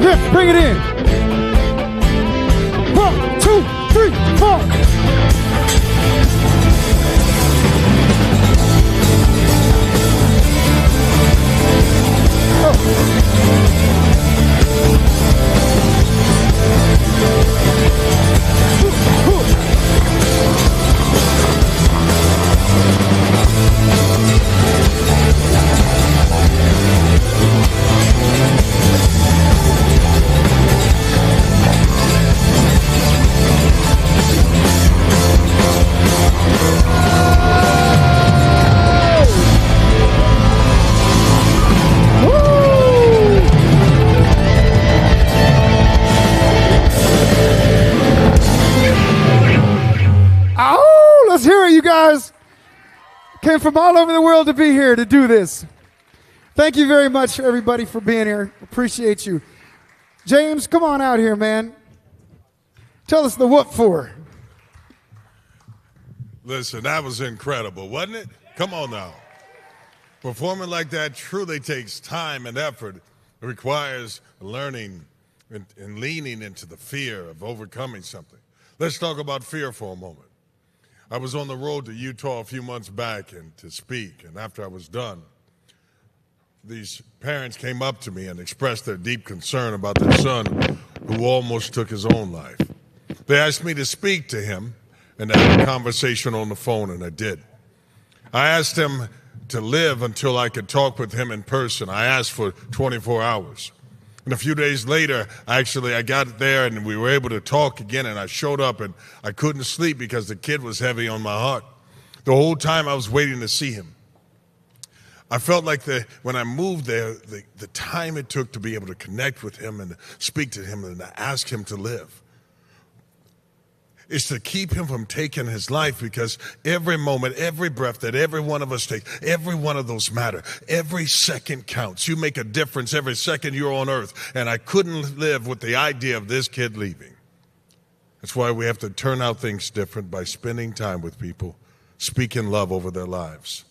Lift, bring it in. 1, 2, 3, 4. Let's hear it, you guys. Came from all over the world to be here to do this. Thank you very much, everybody, for being here. Appreciate you. James, come on out here, man. Tell us the what for. Listen, that was incredible, wasn't it? Come on now. Performing like that truly takes time and effort. It requires learning and leaning into the fear of overcoming something. Let's talk about fear for a moment. I was on the road to Utah a few months back and to speak, and after I was done, these parents came up to me and expressed their deep concern about their son who almost took his own life. They asked me to speak to him and have a conversation on the phone, and I did. I asked him to live until I could talk with him in person. I asked for 24 hours. And a few days later, I got there and we were able to talk again, and I showed up and I couldn't sleep because the kid was heavy on my heart. The whole time I was waiting to see him. I felt like when I moved there, the time it took to be able to connect with him and speak to him and to ask him to live is to keep him from taking his life, because every moment, every breath that every one of us takes, every one of those matter. Every second counts. You make a difference every second you're on earth, and I couldn't live with the idea of this kid leaving. That's why we have to turn out things different by spending time with people, speaking love over their lives.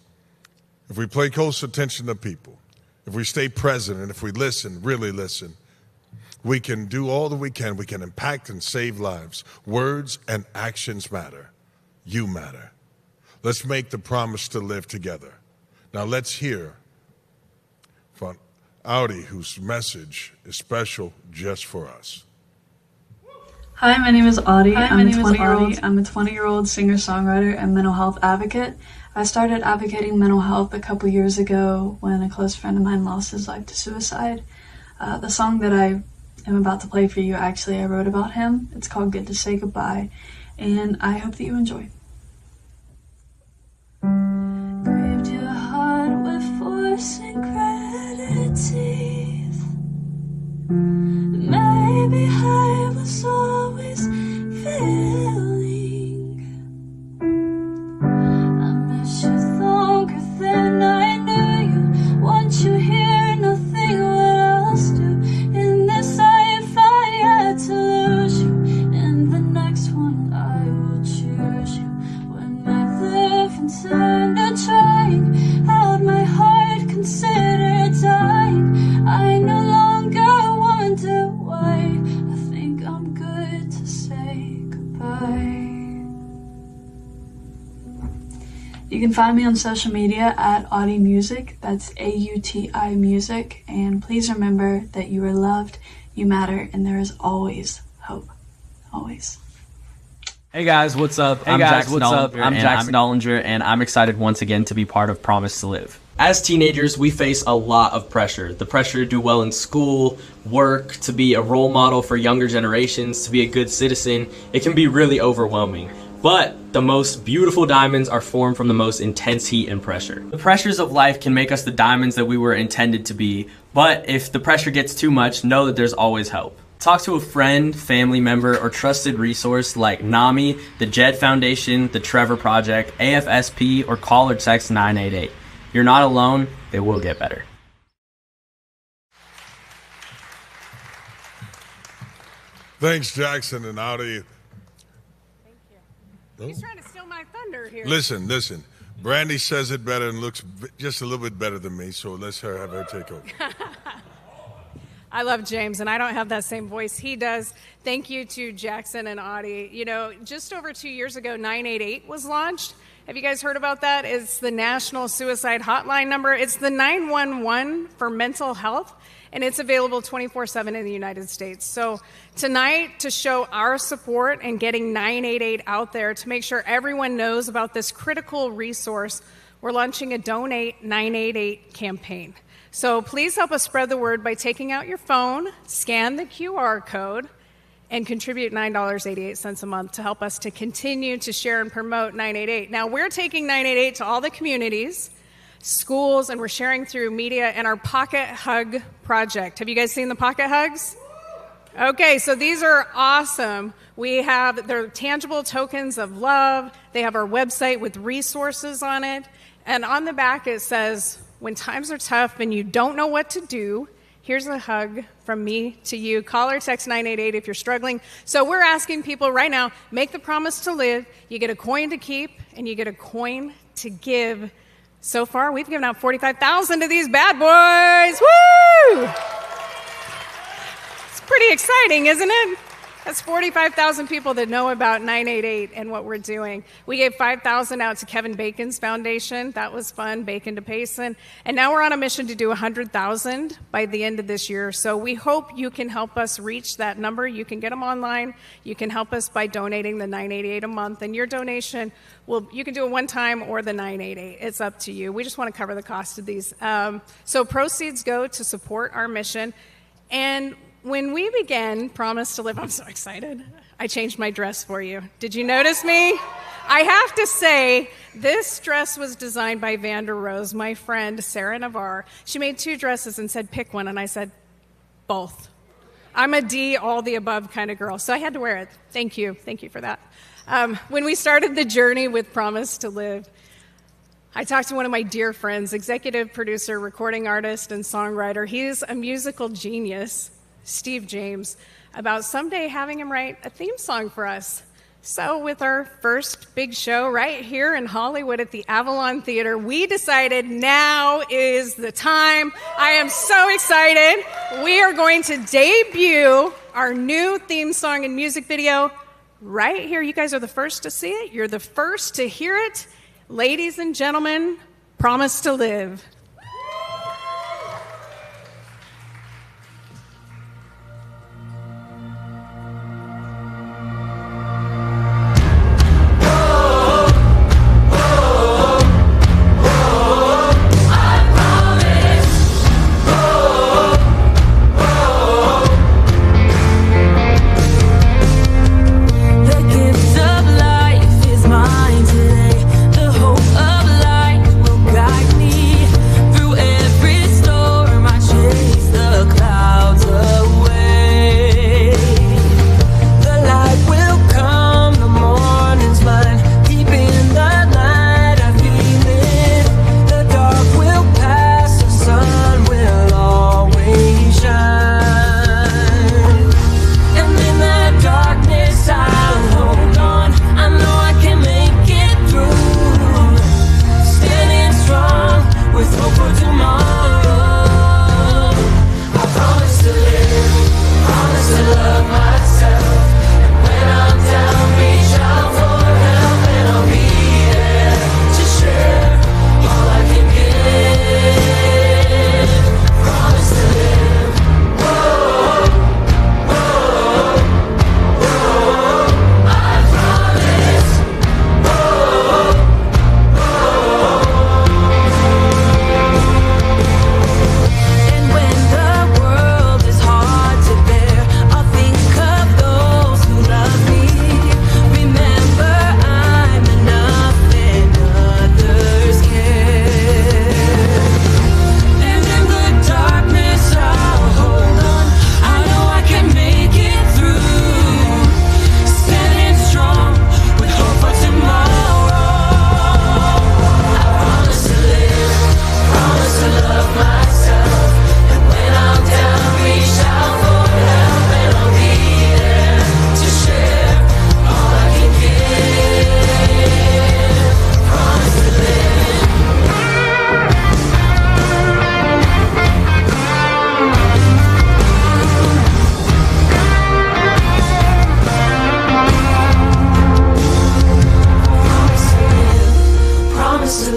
If we pay close attention to people, if we stay present, and if we listen, really listen, we can do all that we can. We can impact and save lives. Words and actions matter. You matter. Let's make the promise to live together. Now let's hear from Audi, whose message is special just for us. Hi, my name is Audi. I'm a 20-year-old singer-songwriter and mental health advocate. I started advocating mental health a couple years ago when a close friend of mine lost his life to suicide. The song that I am about to play for you, actually, I wrote about him. It's called Good to Say Goodbye, and I hope that you enjoy. Grieved your heart with force and gratitude. Maybe I was always failing. I miss you longer than I knew you. Want you here, nothing, what else do? In this life I had to lose you. In the next one I will choose you. When my living turned to trying, held my heart, considered dying. I no longer wonder why. I think I'm good to say goodbye. You can find me on social media at Audi Music. That's AUTI Music. And please remember that you are loved, you matter, and there is always hope. Always. Hey guys, what's up? I'm Jackson Dollinger, and I'm excited once again to be part of Promise to Live. As teenagers, we face a lot of pressure. The pressure to do well in school, work, to be a role model for younger generations, to be a good citizen. It can be really overwhelming. But the most beautiful diamonds are formed from the most intense heat and pressure. The pressures of life can make us the diamonds that we were intended to be, but if the pressure gets too much, know that there's always help. Talk to a friend, family member, or trusted resource like NAMI, the JED Foundation, the Trevor Project, AFSP, or call or text 988. You're not alone, it will get better. Thanks, Jackson and Audi. He's trying to steal my thunder here. Listen. Brandy says it better and looks just a little bit better than me, so let's have her take over. I love James, and I don't have that same voice he does. Thank you to Jackson and Audie. You know, just over 2 years ago, 988 was launched. Have you guys heard about that? It's the national suicide hotline number. It's the 911 for mental health, and it's available 24/7 in the United States. So tonight, to show our support and getting 988 out there, to make sure everyone knows about this critical resource, we're launching a Donate 988 campaign. So please help us spread the word by taking out your phone, scan the QR code, and contribute $9.88 a month to help us to continue to share and promote 988. Now, we're taking 988 to all the communities, schools, and we're sharing through media and our Pocket Hug project. Have you guys seen the Pocket Hugs? Okay, so these are awesome. They're tangible tokens of love. They have our website with resources on it. And on the back it says, when times are tough and you don't know what to do, here's a hug from me to you. Call or text 988 if you're struggling. So we're asking people right now, make the promise to live. You get a coin to keep, and you get a coin to give. So far, we've given out 45,000 to these bad boys. Woo! It's pretty exciting, isn't it? That's 45,000 people that know about 988 and what we're doing. We gave 5,000 out to Kevin Bacon's foundation. That was fun, Bacon to Payson. And now we're on a mission to do 100,000 by the end of this year. So we hope you can help us reach that number. You can get them online. You can help us by donating the 988 a month. And your donation, you can do it one time or the 988. It's up to you. We just want to cover the cost of these. So proceeds go to support our mission. And when we began Promise to Live, I'm so excited. I changed my dress for you. Did you notice me? I have to say, this dress was designed by Vander Rose, my friend, Sarah Navarre. She made 2 dresses and said, pick one, and I said, both. I'm a D, all the above kind of girl, so I had to wear it. Thank you. Thank you for that. When we started the journey with Promise to Live, I talked to one of my dear friends, executive producer, recording artist, and songwriter. He's a musical genius, Steve James, about someday having him write a theme song for us. So with our first big show right here in Hollywood at the Avalon Theater, we decided now is the time. I am so excited. We are going to debut our new theme song and music video right here. You guys are the first to see it. You're the first to hear it. Ladies and gentlemen, Promise to Live. Mine today, the hope of light will guide me.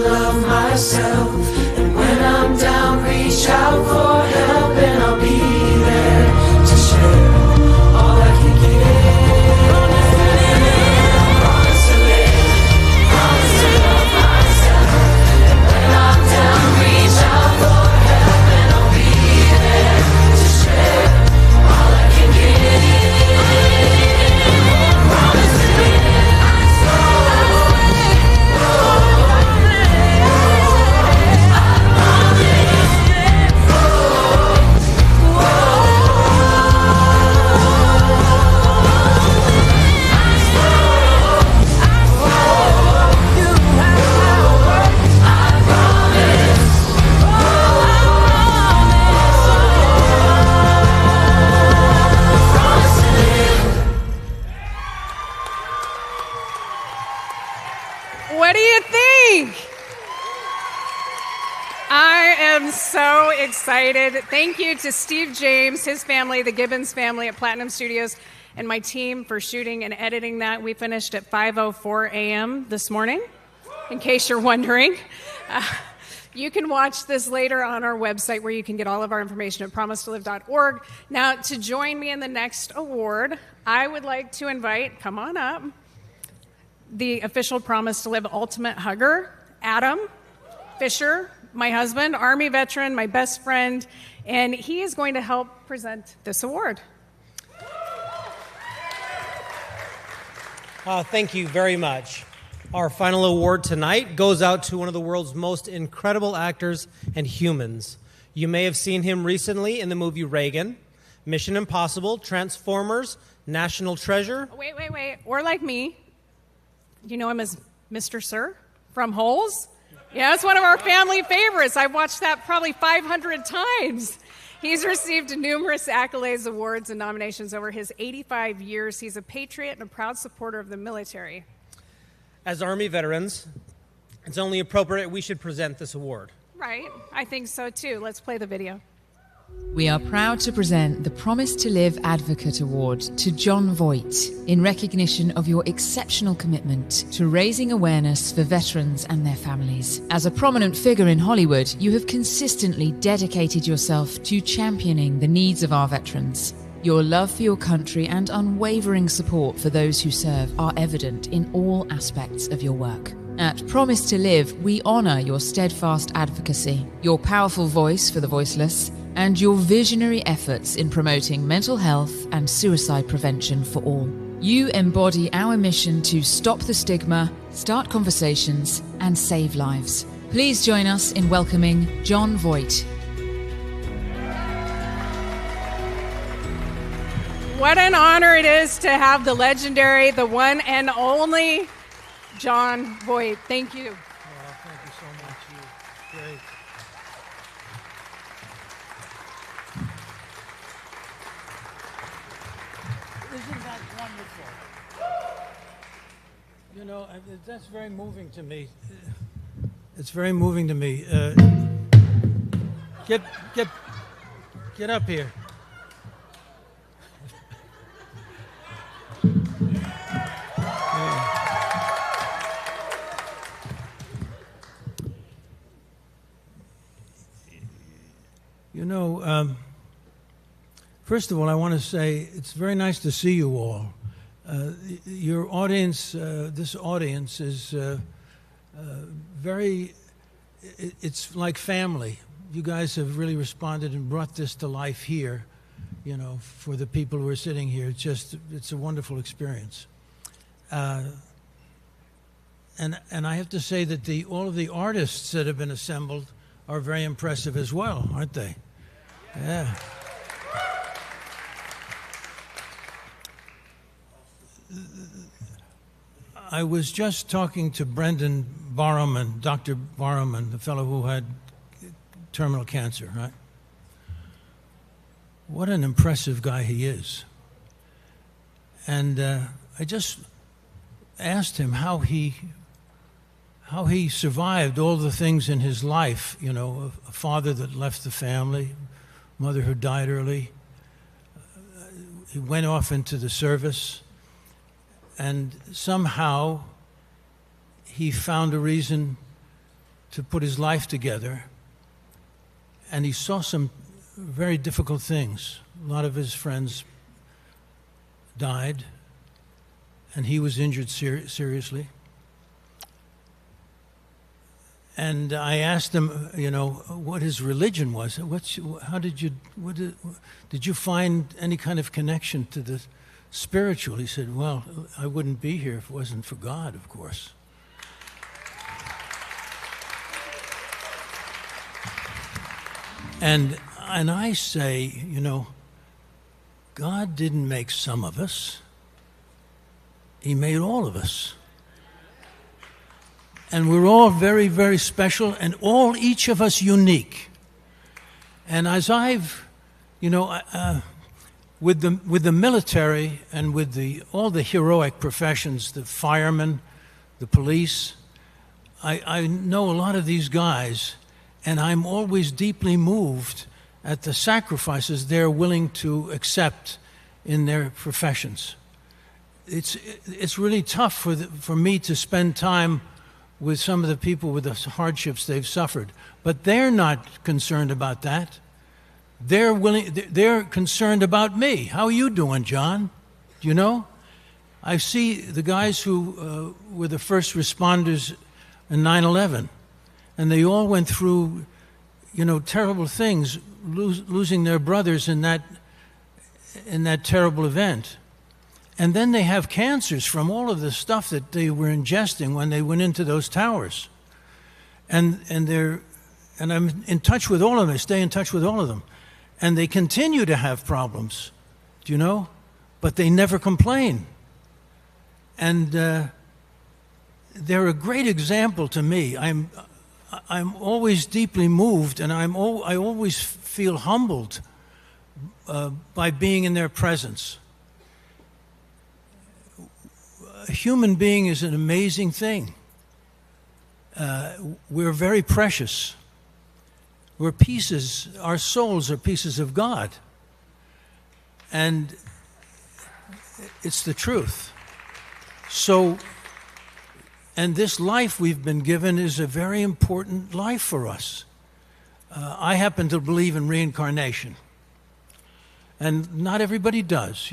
love myself. And when I'm down, reach out for help, and I'll be there to share all I can give. Promise to live, promise to love myself. And when I'm down, reach out for help, and I'll be there to share all I can give. Promise to live. What do you think? I am so excited. Thank you to Steve James, his family, the Gibbons family at Platinum Studios, and my team for shooting and editing that. We finished at 5:04 a.m. this morning, in case you're wondering. You can watch this later on our website, where you can get all of our information at promise2live.org. Now, to join me in the next award, I would like to invite, come on up, the official Promise to Live Ultimate Hugger, Adam Fisher, my husband, Army veteran, my best friend, and he is going to help present this award. Thank you very much. Our final award tonight goes out to one of the world's most incredible actors and humans. You may have seen him recently in the movie Reagan, Mission Impossible, Transformers, National Treasure. Wait. Or like me, you know him as Mr. Sir from Holes? Yeah, it's one of our family favorites. I've watched that probably 500 times. He's received numerous accolades, awards, and nominations over his 85 years. He's a patriot and a proud supporter of the military. As Army veterans, it's only appropriate we should present this award. Right, I think so too. Let's play the video. We are proud to present the Promise to Live Advocate Award to John Voight in recognition of your exceptional commitment to raising awareness for veterans and their families. As a prominent figure in Hollywood, you have consistently dedicated yourself to championing the needs of our veterans. Your love for your country and unwavering support for those who serve are evident in all aspects of your work. At Promise to Live, we honor your steadfast advocacy, your powerful voice for the voiceless, and your visionary efforts in promoting mental health and suicide prevention for all. You embody our mission to stop the stigma, start conversations, and save lives. Please join us in welcoming John Voight. What an honor it is to have the legendary, the one and only John Voight. Thank you. Oh, thank you so much. You're great. Isn't that wonderful? You know, that's very moving to me. It's very moving to me. Get up here. You know, first of all, I want to say it's very nice to see you all. Your audience, this audience is it's like family. You guys have really responded and brought this to life here, you know, for the people who are sitting here. It's a wonderful experience. And I have to say that all of the artists that have been assembled are very impressive as well, aren't they? Yeah. I was just talking to Brendan Borrowman, Dr. Borrowman, the fellow who had terminal cancer, right? What an impressive guy he is. And I just asked him how he survived all the things in his life, you know, a father that left the family, mother who died early. He went off into the service, and somehow he found a reason to put his life together, and he saw some very difficult things. A lot of his friends died, and he was injured seriously. And I asked him, what his religion was. Did you find any kind of connection to the spiritual? He said, well, I wouldn't be here if it wasn't for God, of course. And I say, God didn't make some of us. He made all of us. And we're all very, very special, and each of us unique. And as I've, with the military and with all the heroic professions, the firemen, the police, I know a lot of these guys, and I'm always deeply moved at the sacrifices they're willing to accept in their professions. It's really tough for me to spend time with some of the people with the hardships they've suffered. But they're not concerned about that. They're concerned about me. How are you doing, John? I see the guys who were the first responders in 9/11, and they all went through, terrible things, losing their brothers in that terrible event. And then they have cancers from all of the stuff that they were ingesting when they went into those towers. And I'm in touch with all of them. I stay in touch with all of them. And they continue to have problems, but they never complain. And they're a great example to me. I'm always deeply moved, and I always feel humbled by being in their presence. A human being is an amazing thing. We're very precious. Our souls are pieces of God. And it's the truth. So, and this life we've been given is a very important life for us. I happen to believe in reincarnation. And not everybody does,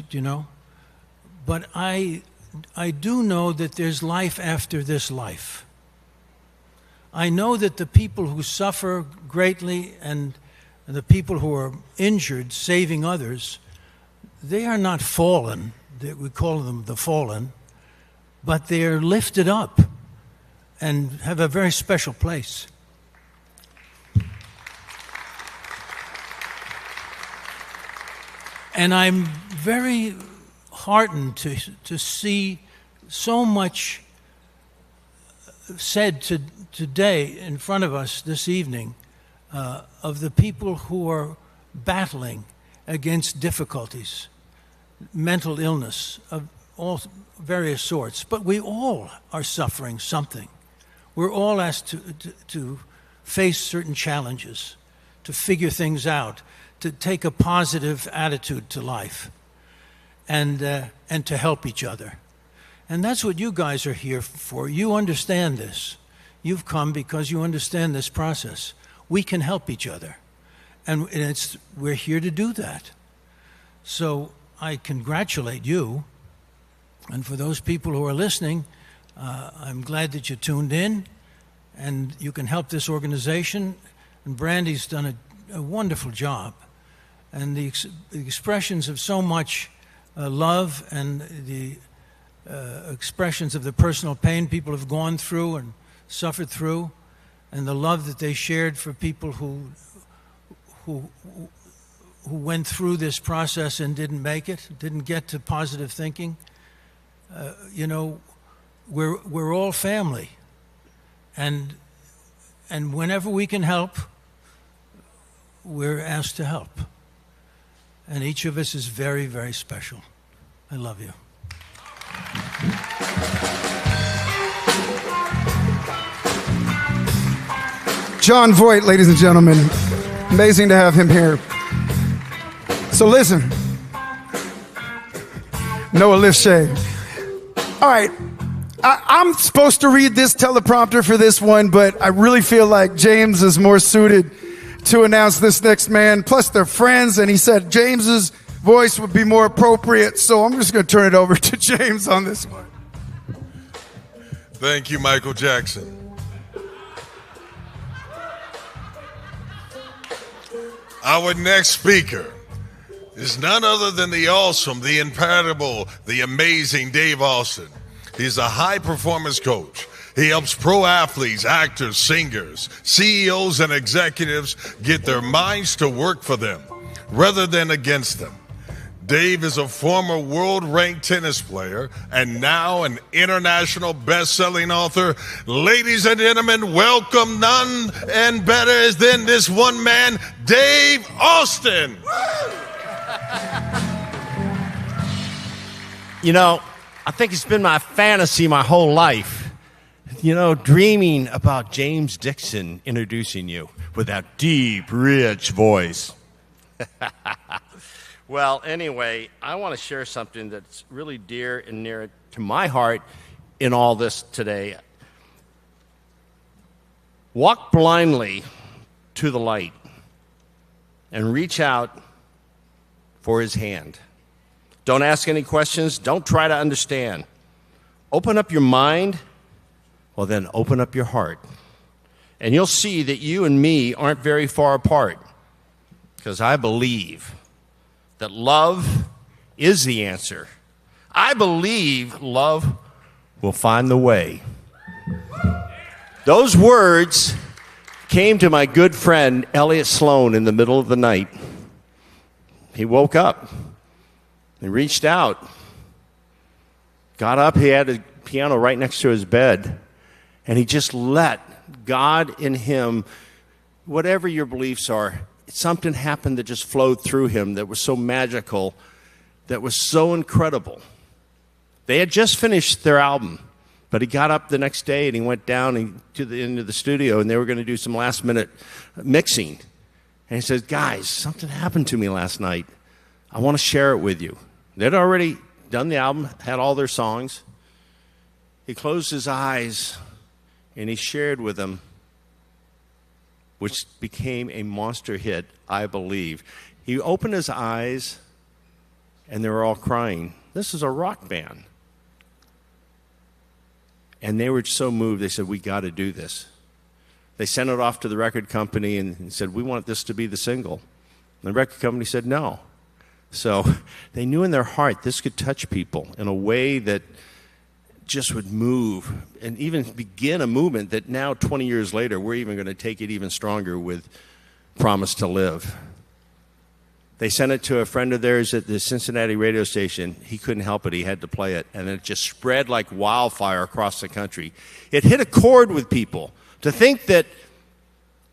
But I do know that there's life after this life. I know that the people who suffer greatly and the people who are injured, saving others, they are not fallen. We call them the fallen, but they are lifted up and have a very special place. And I'm very heartened to see so much said today in front of us this evening of the people who are battling against difficulties, mental illness of all various sorts. But we all are suffering something. We're all asked to face certain challenges, to figure things out, to take a positive attitude to life. And to help each other. And that's what you guys are here for. You understand this. You've come because you understand this process. We can help each other. And we're here to do that. So I congratulate you. And for those people who are listening, I'm glad that you tuned in. And you can help this organization. And Brandy's done a wonderful job. And the expressions of so much love and the expressions of the personal pain people have gone through and suffered through, and the love that they shared for people who went through this process and didn't make it, didn't get to positive thinking. We're all family, and whenever we can help, we're asked to help. And each of us is very, very special. I love you. John Voight, ladies and gentlemen. Amazing to have him here. So listen. Noah Lifshay. All right. I'm supposed to read this teleprompter for this one, but I really feel like James is more suited to announce this next man. Plus, they're friends, and he said James's voice would be more appropriate, so I'm just going to turn it over to James on this one. Thank you, Michael Jackson. Our next speaker is none other than the awesome, the incredible, the amazing Dave Austin. He's a high-performance coach. He helps pro athletes, actors, singers, CEOs, and executives get their minds to work for them rather than against them. Dave is a former world-ranked tennis player and now an international best-selling author. Ladies and gentlemen, welcome none and better than this one man, Dave Austin. You know, I think it's been my fantasy my whole life, dreaming about James Dixon introducing you with that deep, rich voice. Well, anyway, I want to share something that's really dear and near to my heart in all this today. Walk blindly to the light and reach out for his hand. Don't ask any questions. Don't try to understand. Open up your mind. Well, then open up your heart. And you'll see that you and me aren't very far apart, because I believe that love is the answer. I believe love will find the way. Those words came to my good friend Elliot Sloan in the middle of the night. He woke up. He reached out, got up. He had a piano right next to his bed, and he just let God in him, whatever your beliefs are, something happened that just flowed through him that was so magical, that was so incredible. They had just finished their album, but he got up the next day and he went down into the studio, and they were going to do some last-minute mixing. And he said, guys, something happened to me last night. I want to share it with you. They'd already done the album, had all their songs. He closed his eyes and he shared with them, which became a monster hit, I believe. He opened his eyes, and they were all crying. This is a rock band. And they were so moved, they said, we got to do this. They sent it off to the record company and said, we want this to be the single. And the record company said no. So they knew in their heart this could touch people in a way that just would move and even begin a movement that now, 20 years later, we're even going to take it even stronger with Promise2Live. They sent it to a friend of theirs at the Cincinnati radio station. He couldn't help it. He had to play it. And it just spread like wildfire across the country. It hit a chord with people to think that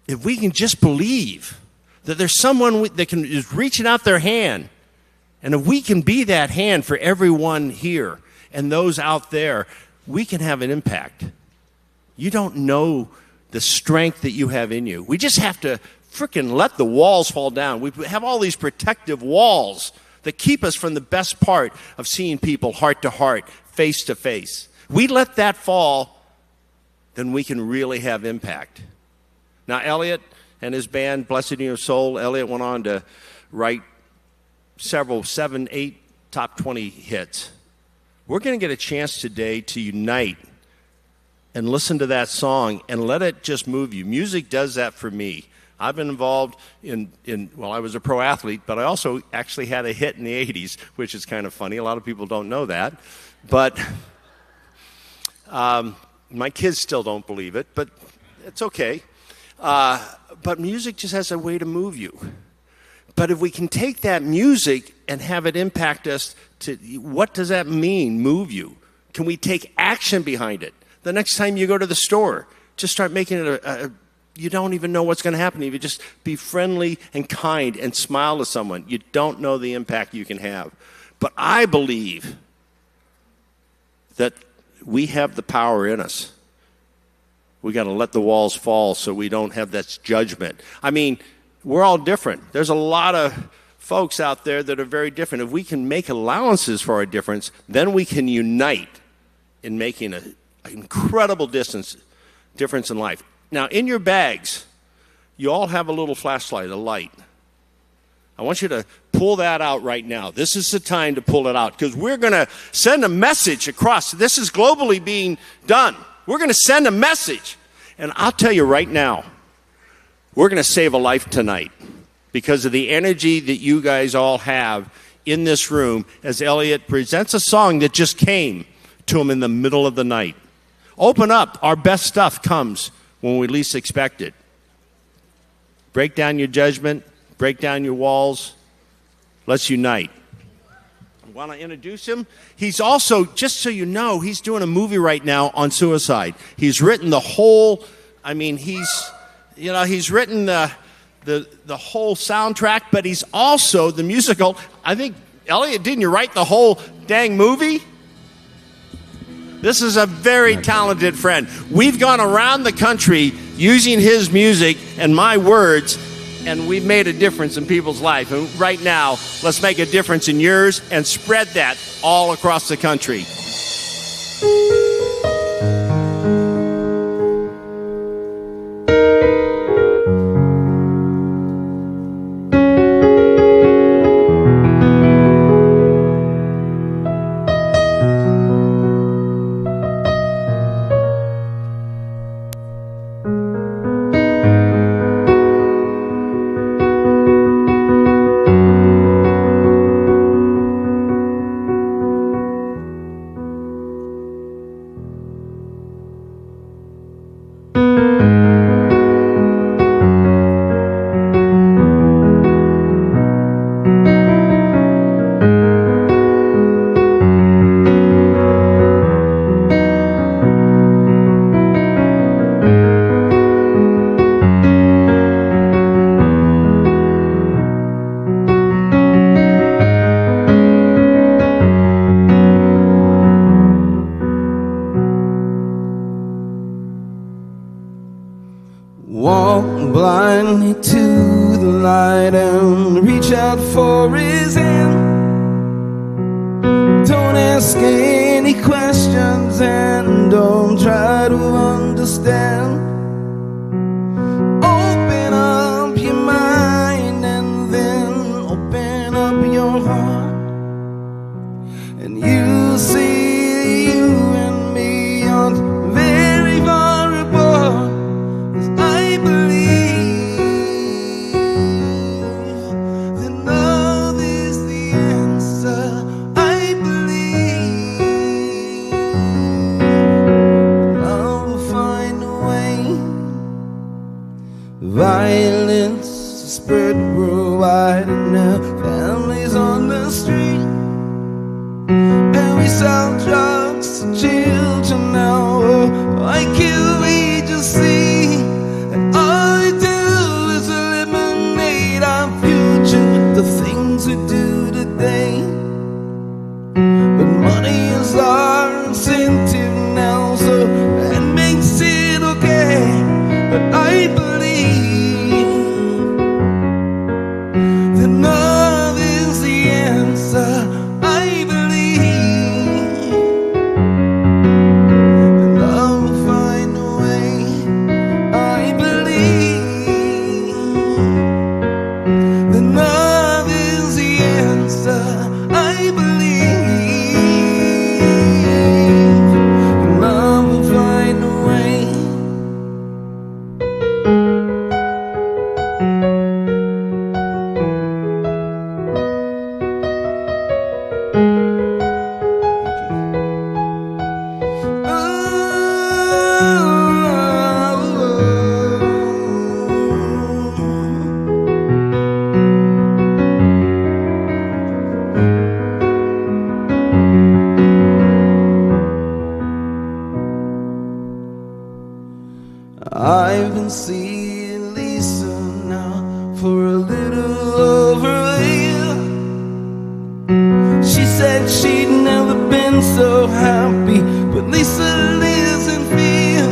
if we can just believe that there's someone that is reaching out their hand, and if we can be that hand for everyone here and those out there, we can have an impact. You don't know the strength that you have in you. We just have to freaking let the walls fall down. We have all these protective walls that keep us from the best part of seeing people heart to heart, face to face. We let that fall, then we can really have impact. Now, Elliot and his band, Blessed in Your Soul, Elliot went on to write several, 7, 8 top 20 hits. We're going to get a chance today to unite and listen to that song and let it just move you. Music does that for me. I've been involved well, I was a pro athlete, but I also actually had a hit in the 80s, which is kind of funny. A lot of people don't know that. But my kids still don't believe it, but it's okay. But music just has a way to move you. But if we can take that music and have it impact us, what does that mean, move you? Can we take action behind it? The next time you go to the store, just start making it you don't even know what's going to happen. If you just be friendly and kind and smile to someone, you don't know the impact you can have. But I believe that we have the power in us. We got to let the walls fall so we don't have that judgment. I mean, we're all different. There's a lot of folks out there that are very different. If we can make allowances for our difference, then we can unite in making an incredible difference in life. Now, in your bags, you all have a little flashlight, a light. I want you to pull that out right now. This is the time to pull it out because we're going to send a message across. This is globally being done. We're going to send a message. And I'll tell you right now, we're going to save a life tonight because of the energy that you guys all have in this room as Elliot presents a song that just came to him in the middle of the night. Open up. Our best stuff comes when we least expect it. Break down your judgment. Break down your walls. Let's unite. I want to introduce him. He's also, just so you know, he's doing a movie right now on suicide. He's written the whole, he's written the whole soundtrack, but he's also the musical. I think, Elliot, didn't you write the whole dang movie? This is a very talented friend. We've gone around the country using his music and my words, and we've made a difference in people's life. And right now, let's make a difference in yours and spread that all across the country. Walk blindly to the light and reach out for his hand. Don't ask any questions and don't try to understand. Open up your mind and then open up your heart, and you see you and me are very vulnerable. I believe that love is the answer. I believe love will find a way. Violence spread worldwide and now families on the street, and we sell drugs to children now. Why can't we just see? The things we do today, but money is our incentive now, so that makes it okay. But I believe that love is the answer. I believe that love will find a way. I believe that love, I believe love will find a way. I've been seeing Lisa now for a little over a year. She said she'd never been so happy, but Lisa lives in fear.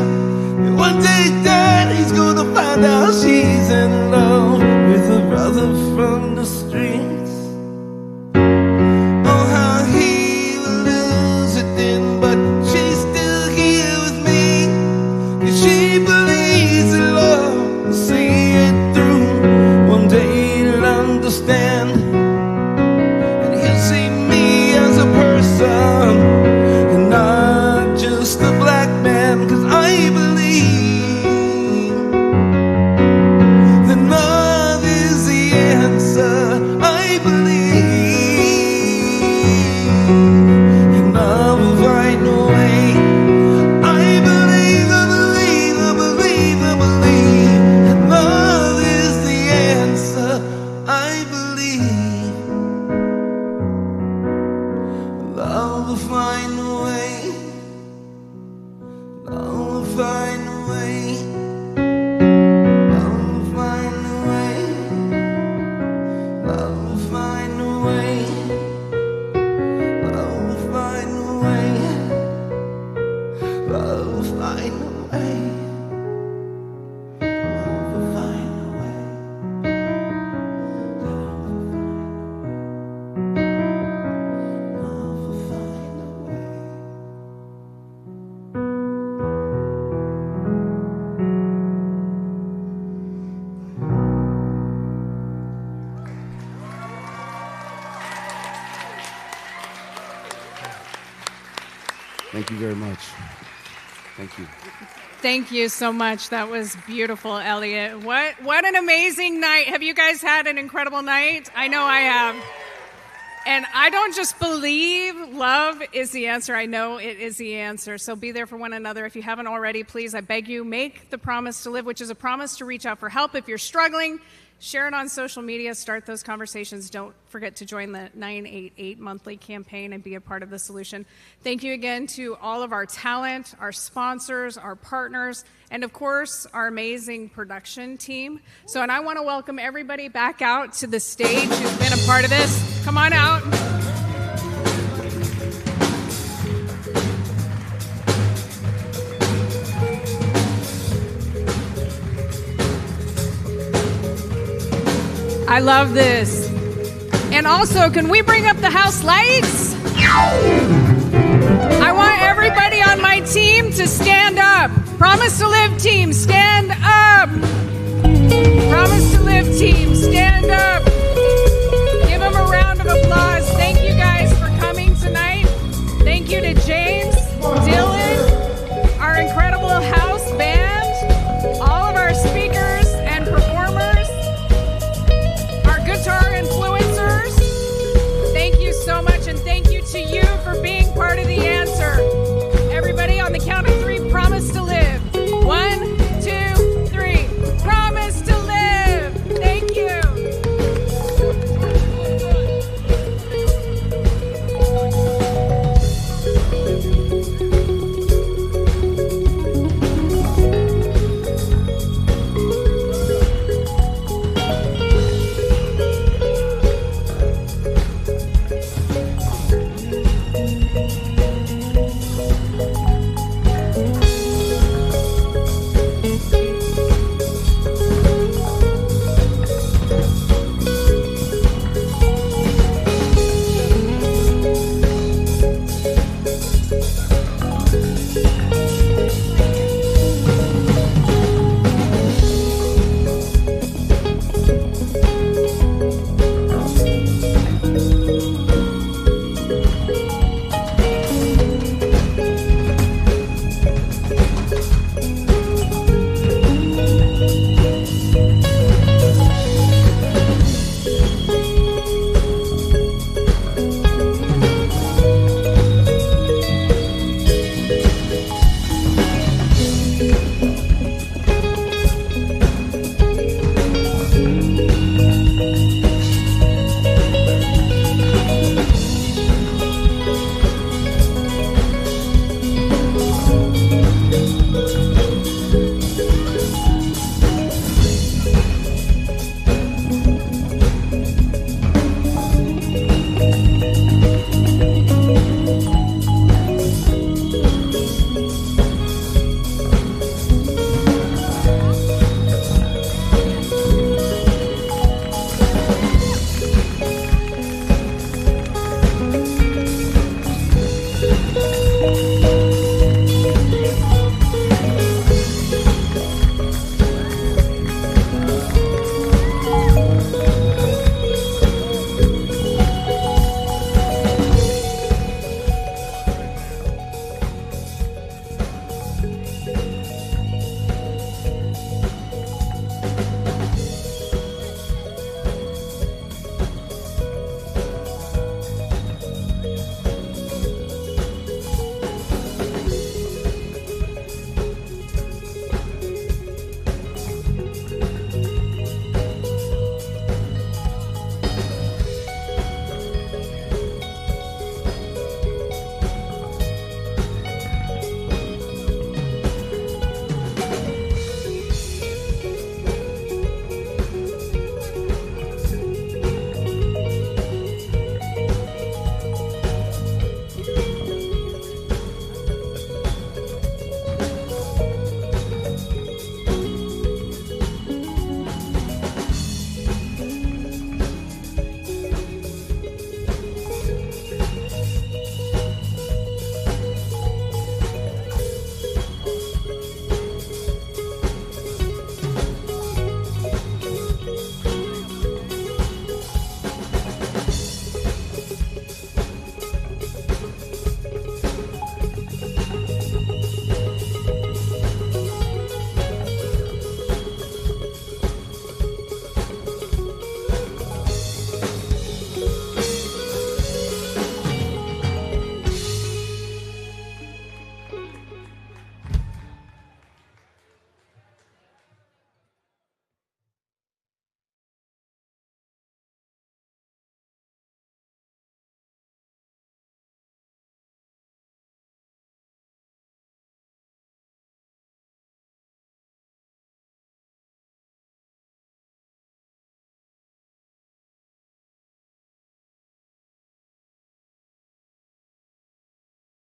And one day Daddy's gonna find out she's in love with a brother from the streets. Oh, how he will lose it then, but she's Thank you very much. Thank you. Thank you so much. That was beautiful, Elliot. What an amazing night. Have you guys had an incredible night? I know I have. And I don't just believe love is the answer. I know it is the answer. So be there for one another. If you haven't already, please, I beg you, make the promise to live, which is a promise to reach out for help. If you're struggling, share it on social media. Start those conversations. Don't forget to join the 988 monthly campaign and be a part of the solution. Thank you again to all of our talent, our sponsors, our partners, and of course, our amazing production team. And I want to welcome everybody back out to the stage who's been a part of this. Come on out. I love this. And also, can we bring up the house lights? I want everybody on my team to stand up. Promise to Live team, stand up.